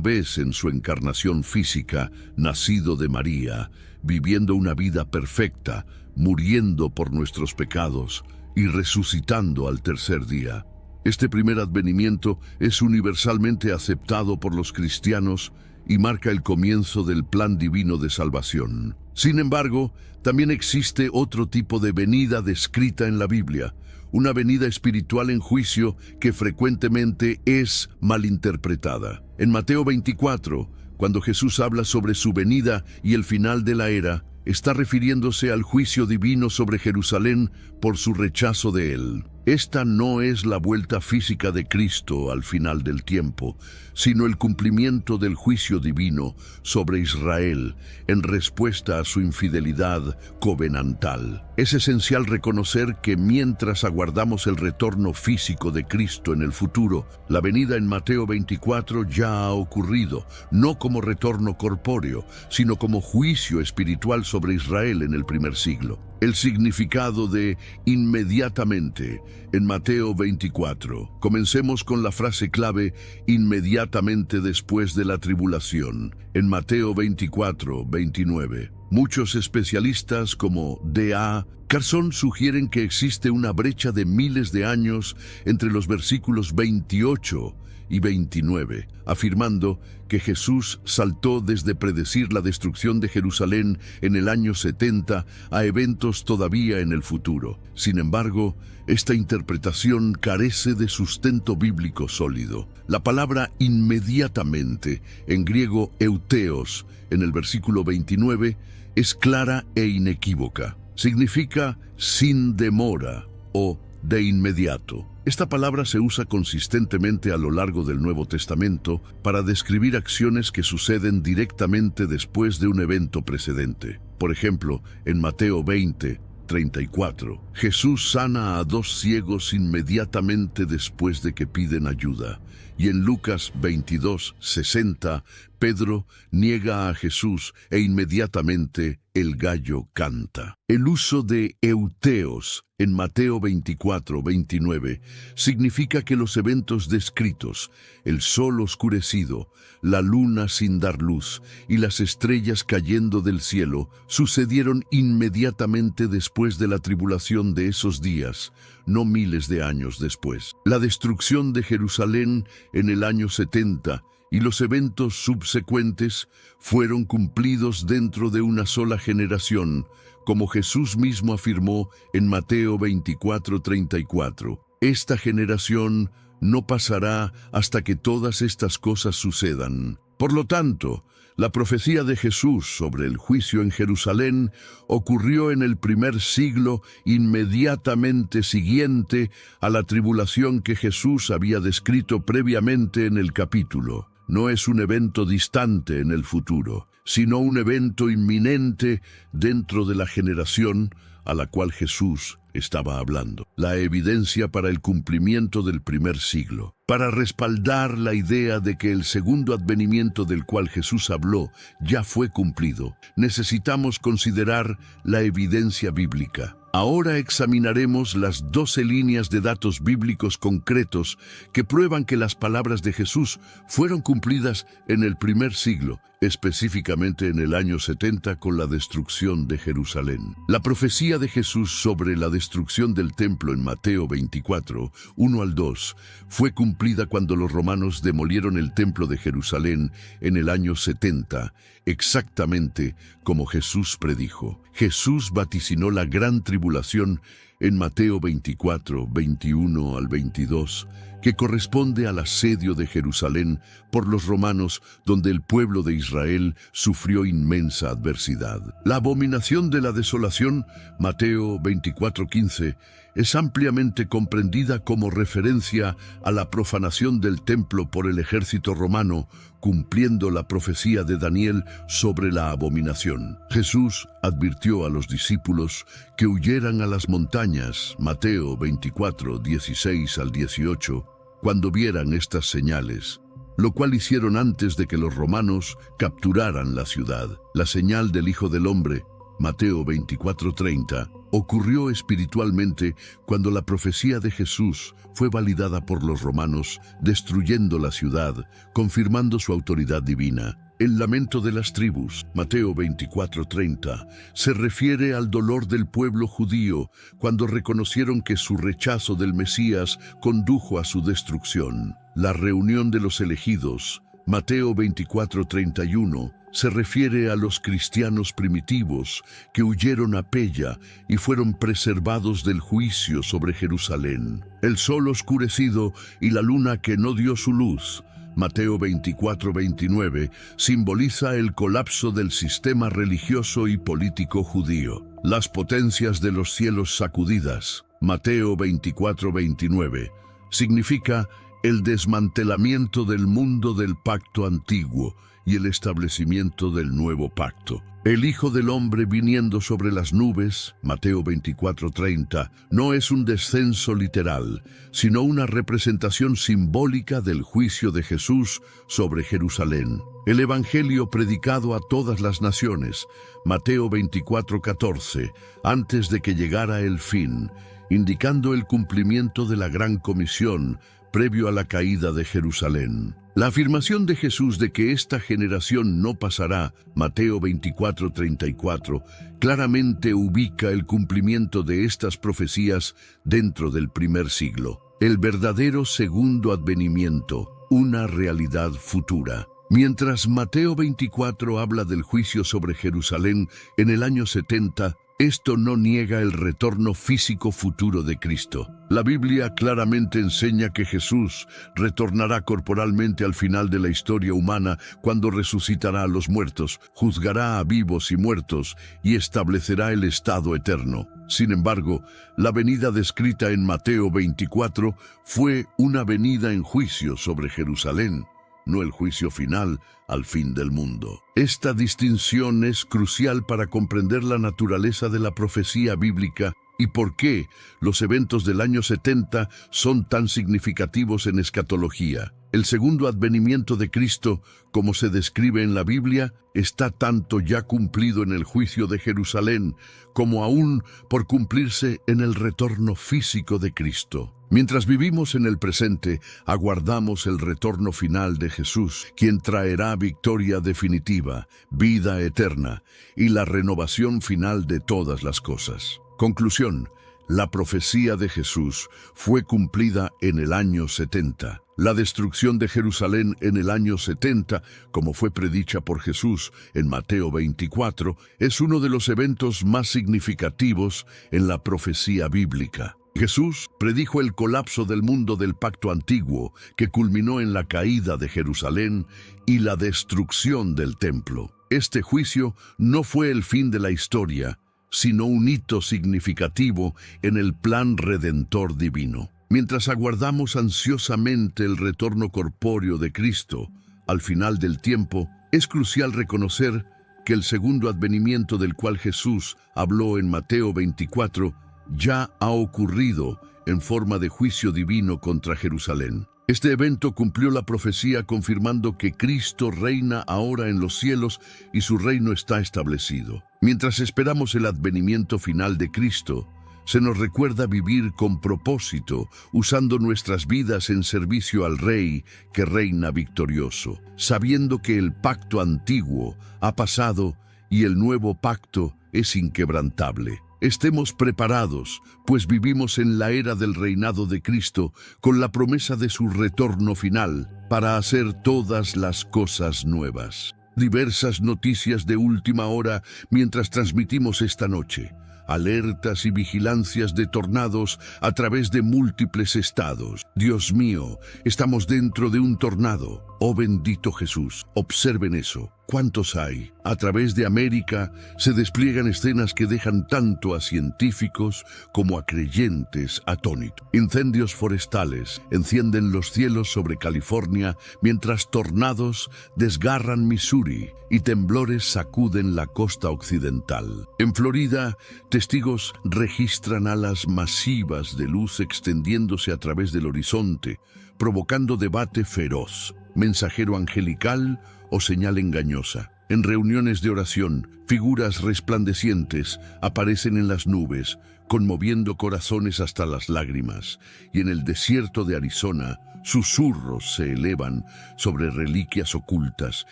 vez en su encarnación física, nacido de María, viviendo una vida perfecta, muriendo por nuestros pecados y resucitando al tercer día. Este primer advenimiento es universalmente aceptado por los cristianos y marca el comienzo del plan divino de salvación. Sin embargo, también existe otro tipo de venida descrita en la Biblia, una venida espiritual en juicio que frecuentemente es malinterpretada. En Mateo 24, cuando Jesús habla sobre su venida y el final de la era, está refiriéndose al juicio divino sobre Jerusalén por su rechazo de él. Esta no es la vuelta física de Cristo al final del tiempo, sino el cumplimiento del juicio divino sobre Israel en respuesta a su infidelidad covenantal. Es esencial reconocer que mientras aguardamos el retorno físico de Cristo en el futuro, la venida en Mateo 24 ya ha ocurrido, no como retorno corpóreo, sino como juicio espiritual sobre Israel en el primer siglo. El significado de inmediatamente en Mateo 24. Comencemos con la frase clave inmediatamente después de la tribulación, en Mateo 24, 29. Muchos especialistas como D.A. Carson sugieren que existe una brecha de miles de años entre los versículos 28 y 29, afirmando que Jesús saltó desde predecir la destrucción de Jerusalén en el año 70 a eventos todavía en el futuro. Sin embargo, esta interpretación carece de sustento bíblico sólido. La palabra inmediatamente, en griego euteos, en el versículo 29, es clara e inequívoca. Significa sin demora o de inmediato. Esta palabra se usa consistentemente a lo largo del Nuevo Testamento para describir acciones que suceden directamente después de un evento precedente. Por ejemplo, en Mateo 20, 34, Jesús sana a 2 ciegos inmediatamente después de que piden ayuda. Y en Lucas 22, 60, Pedro niega a Jesús e inmediatamente el gallo canta. El uso de euteos en Mateo 24, 29 significa que los eventos descritos, el sol oscurecido, la luna sin dar luz y las estrellas cayendo del cielo, sucedieron inmediatamente después de la tribulación de esos días, no miles de años después. La destrucción de Jerusalén en el año 70 y los eventos subsecuentes fueron cumplidos dentro de una sola generación, como Jesús mismo afirmó en Mateo 24, 34. Esta generación no pasará hasta que todas estas cosas sucedan. Por lo tanto, la profecía de Jesús sobre el juicio en Jerusalén ocurrió en el primer siglo inmediatamente siguiente a la tribulación que Jesús había descrito previamente en el capítulo. No es un evento distante en el futuro, sino un evento inminente dentro de la generación a la cual Jesús estaba hablando. La evidencia para el cumplimiento del primer siglo. Para respaldar la idea de que el segundo advenimiento del cual Jesús habló ya fue cumplido, necesitamos considerar la evidencia bíblica. Ahora examinaremos las 12 líneas de datos bíblicos concretos que prueban que las palabras de Jesús fueron cumplidas en el primer siglo, específicamente en el año 70 con la destrucción de Jerusalén. La profecía de Jesús sobre la destrucción del templo en Mateo 24, 1 al 2, fue cumplida cuando los romanos demolieron el templo de Jerusalén en el año 70, exactamente como Jesús predijo. Jesús vaticinó la gran tribulación en Mateo 24, 21 al 22, que corresponde al asedio de Jerusalén por los romanos, donde el pueblo de Israel sufrió inmensa adversidad. La abominación de la desolación, Mateo 24:15, es ampliamente comprendida como referencia a la profanación del templo por el ejército romano, cumpliendo la profecía de Daniel sobre la abominación. Jesús advirtió a los discípulos que huyeran a las montañas, Mateo 24, 16 al 18, cuando vieran estas señales, lo cual hicieron antes de que los romanos capturaran la ciudad. La señal del Hijo del Hombre, Mateo 24:30, ocurrió espiritualmente cuando la profecía de Jesús fue validada por los romanos, destruyendo la ciudad, confirmando su autoridad divina. El lamento de las tribus, Mateo 24:30, se refiere al dolor del pueblo judío cuando reconocieron que su rechazo del Mesías condujo a su destrucción. La reunión de los elegidos, Mateo 24:31, se refiere a los cristianos primitivos que huyeron a Pella y fueron preservados del juicio sobre Jerusalén. El sol oscurecido y la luna que no dio su luz, Mateo 24:29, simboliza el colapso del sistema religioso y político judío. Las potencias de los cielos sacudidas, Mateo 24:29, significa el desmantelamiento del mundo del pacto antiguo y el establecimiento del nuevo pacto. El Hijo del Hombre viniendo sobre las nubes, Mateo 24:30, no es un descenso literal, sino una representación simbólica del juicio de Jesús sobre Jerusalén. El Evangelio predicado a todas las naciones, Mateo 24:14, antes de que llegara el fin, indicando el cumplimiento de la gran comisión previo a la caída de Jerusalén. La afirmación de Jesús de que esta generación no pasará, Mateo 24:34, claramente ubica el cumplimiento de estas profecías dentro del primer siglo. El verdadero segundo advenimiento, una realidad futura. Mientras Mateo 24 habla del juicio sobre Jerusalén en el año 70, esto no niega el retorno físico futuro de Cristo. La Biblia claramente enseña que Jesús retornará corporalmente al final de la historia humana cuando resucitará a los muertos, juzgará a vivos y muertos y establecerá el estado eterno. Sin embargo, la venida descrita en Mateo 24 fue una venida en juicio sobre Jerusalén, no el juicio final al fin del mundo. Esta distinción es crucial para comprender la naturaleza de la profecía bíblica y por qué los eventos del año 70 son tan significativos en escatología. El segundo advenimiento de Cristo, como se describe en la Biblia, está tanto ya cumplido en el juicio de Jerusalén, como aún por cumplirse en el retorno físico de Cristo. Mientras vivimos en el presente, aguardamos el retorno final de Jesús, quien traerá victoria definitiva, vida eterna y la renovación final de todas las cosas. Conclusión: la profecía de Jesús fue cumplida en el año 70. La destrucción de Jerusalén en el año 70, como fue predicha por Jesús en Mateo 24, es uno de los eventos más significativos en la profecía bíblica. Jesús predijo el colapso del mundo del pacto antiguo, que culminó en la caída de Jerusalén y la destrucción del templo. Este juicio no fue el fin de la historia, sino un hito significativo en el plan redentor divino. Mientras aguardamos ansiosamente el retorno corpóreo de Cristo al final del tiempo, es crucial reconocer que el segundo advenimiento del cual Jesús habló en Mateo 24 ya ha ocurrido en forma de juicio divino contra Jerusalén. Este evento cumplió la profecía confirmando que Cristo reina ahora en los cielos y su reino está establecido. Mientras esperamos el advenimiento final de Cristo, se nos recuerda vivir con propósito, usando nuestras vidas en servicio al Rey que reina victorioso, sabiendo que el pacto antiguo ha pasado y el nuevo pacto es inquebrantable. Estemos preparados, pues vivimos en la era del reinado de Cristo con la promesa de su retorno final para hacer todas las cosas nuevas. Diversas noticias de última hora mientras transmitimos esta noche. Alertas y vigilancias de tornados a través de múltiples estados. Dios mío, estamos dentro de un tornado. Oh bendito Jesús, observen eso. ¿Cuántos hay? A través de América se despliegan escenas que dejan tanto a científicos como a creyentes atónitos. Incendios forestales encienden los cielos sobre California mientras tornados desgarran Missouri y temblores sacuden la costa occidental. En Florida, testigos registran alas masivas de luz extendiéndose a través del horizonte, provocando debate feroz. ¿Mensajero angelical o señal engañosa? En reuniones de oración, figuras resplandecientes aparecen en las nubes, conmoviendo corazones hasta las lágrimas, y en el desierto de Arizona, susurros se elevan sobre reliquias ocultas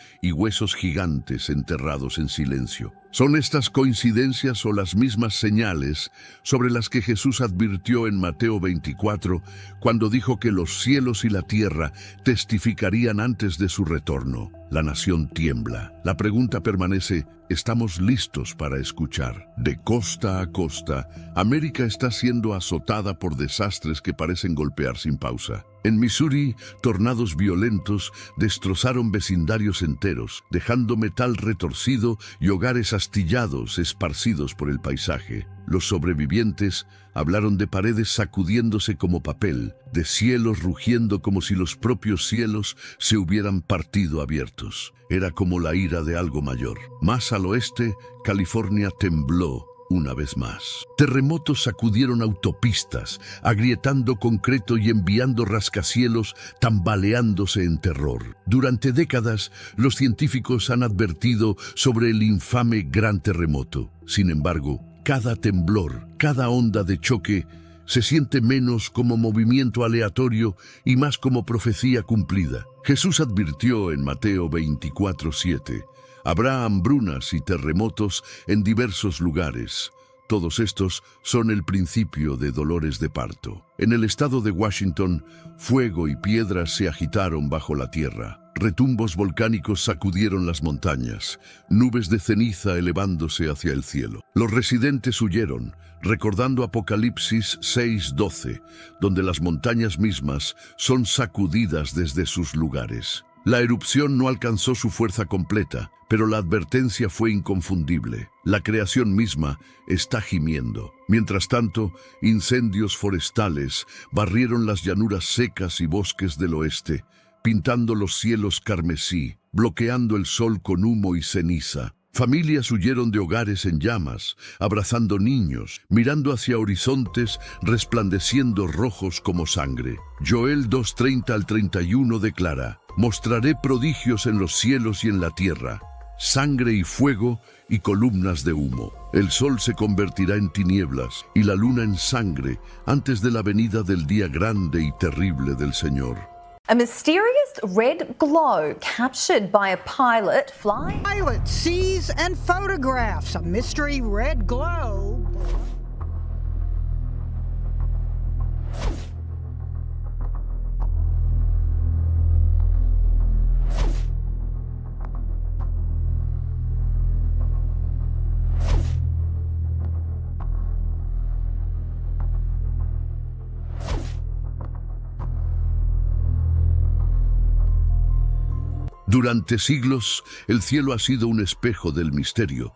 y huesos gigantes enterrados en silencio. ¿Son estas coincidencias o las mismas señales sobre las que Jesús advirtió en Mateo 24, cuando dijo que los cielos y la tierra testificarían antes de su retorno? La nación tiembla. La pregunta permanece: ¿estamos listos para escuchar? De costa a costa, América está siendo azotada por desastres que parecen golpear sin pausa. En Missouri, tornados violentos destrozaron vecindarios enteros, dejando metal retorcido y hogares astillados esparcidos por el paisaje. Los sobrevivientes hablaron de paredes sacudiéndose como papel, de cielos rugiendo como si los propios cielos se hubieran partido abiertos. Era como la ira de algo mayor. Más al oeste, California tembló una vez más. Terremotos sacudieron autopistas, agrietando concreto y enviando rascacielos tambaleándose en terror. Durante décadas, los científicos han advertido sobre el infame Gran Terremoto. Sin embargo, cada temblor, cada onda de choque, se siente menos como movimiento aleatorio y más como profecía cumplida. Jesús advirtió en Mateo 24:7: habrá hambrunas y terremotos en diversos lugares. Todos estos son el principio de dolores de parto. En el estado de Washington, fuego y piedras se agitaron bajo la tierra. Retumbos volcánicos sacudieron las montañas, nubes de ceniza elevándose hacia el cielo. Los residentes huyeron, recordando Apocalipsis 6:12, donde las montañas mismas son sacudidas desde sus lugares. La erupción no alcanzó su fuerza completa, pero la advertencia fue inconfundible. La creación misma está gimiendo. Mientras tanto, incendios forestales barrieron las llanuras secas y bosques del oeste, pintando los cielos carmesí, bloqueando el sol con humo y ceniza. Familias huyeron de hogares en llamas, abrazando niños, mirando hacia horizontes resplandeciendo rojos como sangre. Joel 2:30-31 declara: mostraré prodigios en los cielos y en la tierra, sangre y fuego y columnas de humo. El sol se convertirá en tinieblas y la luna en sangre antes de la venida del día grande y terrible del Señor. A mysterious red glow captured by a pilot flying. Pilot sees and photographs a mystery red glow. Durante siglos, el cielo ha sido un espejo del misterio,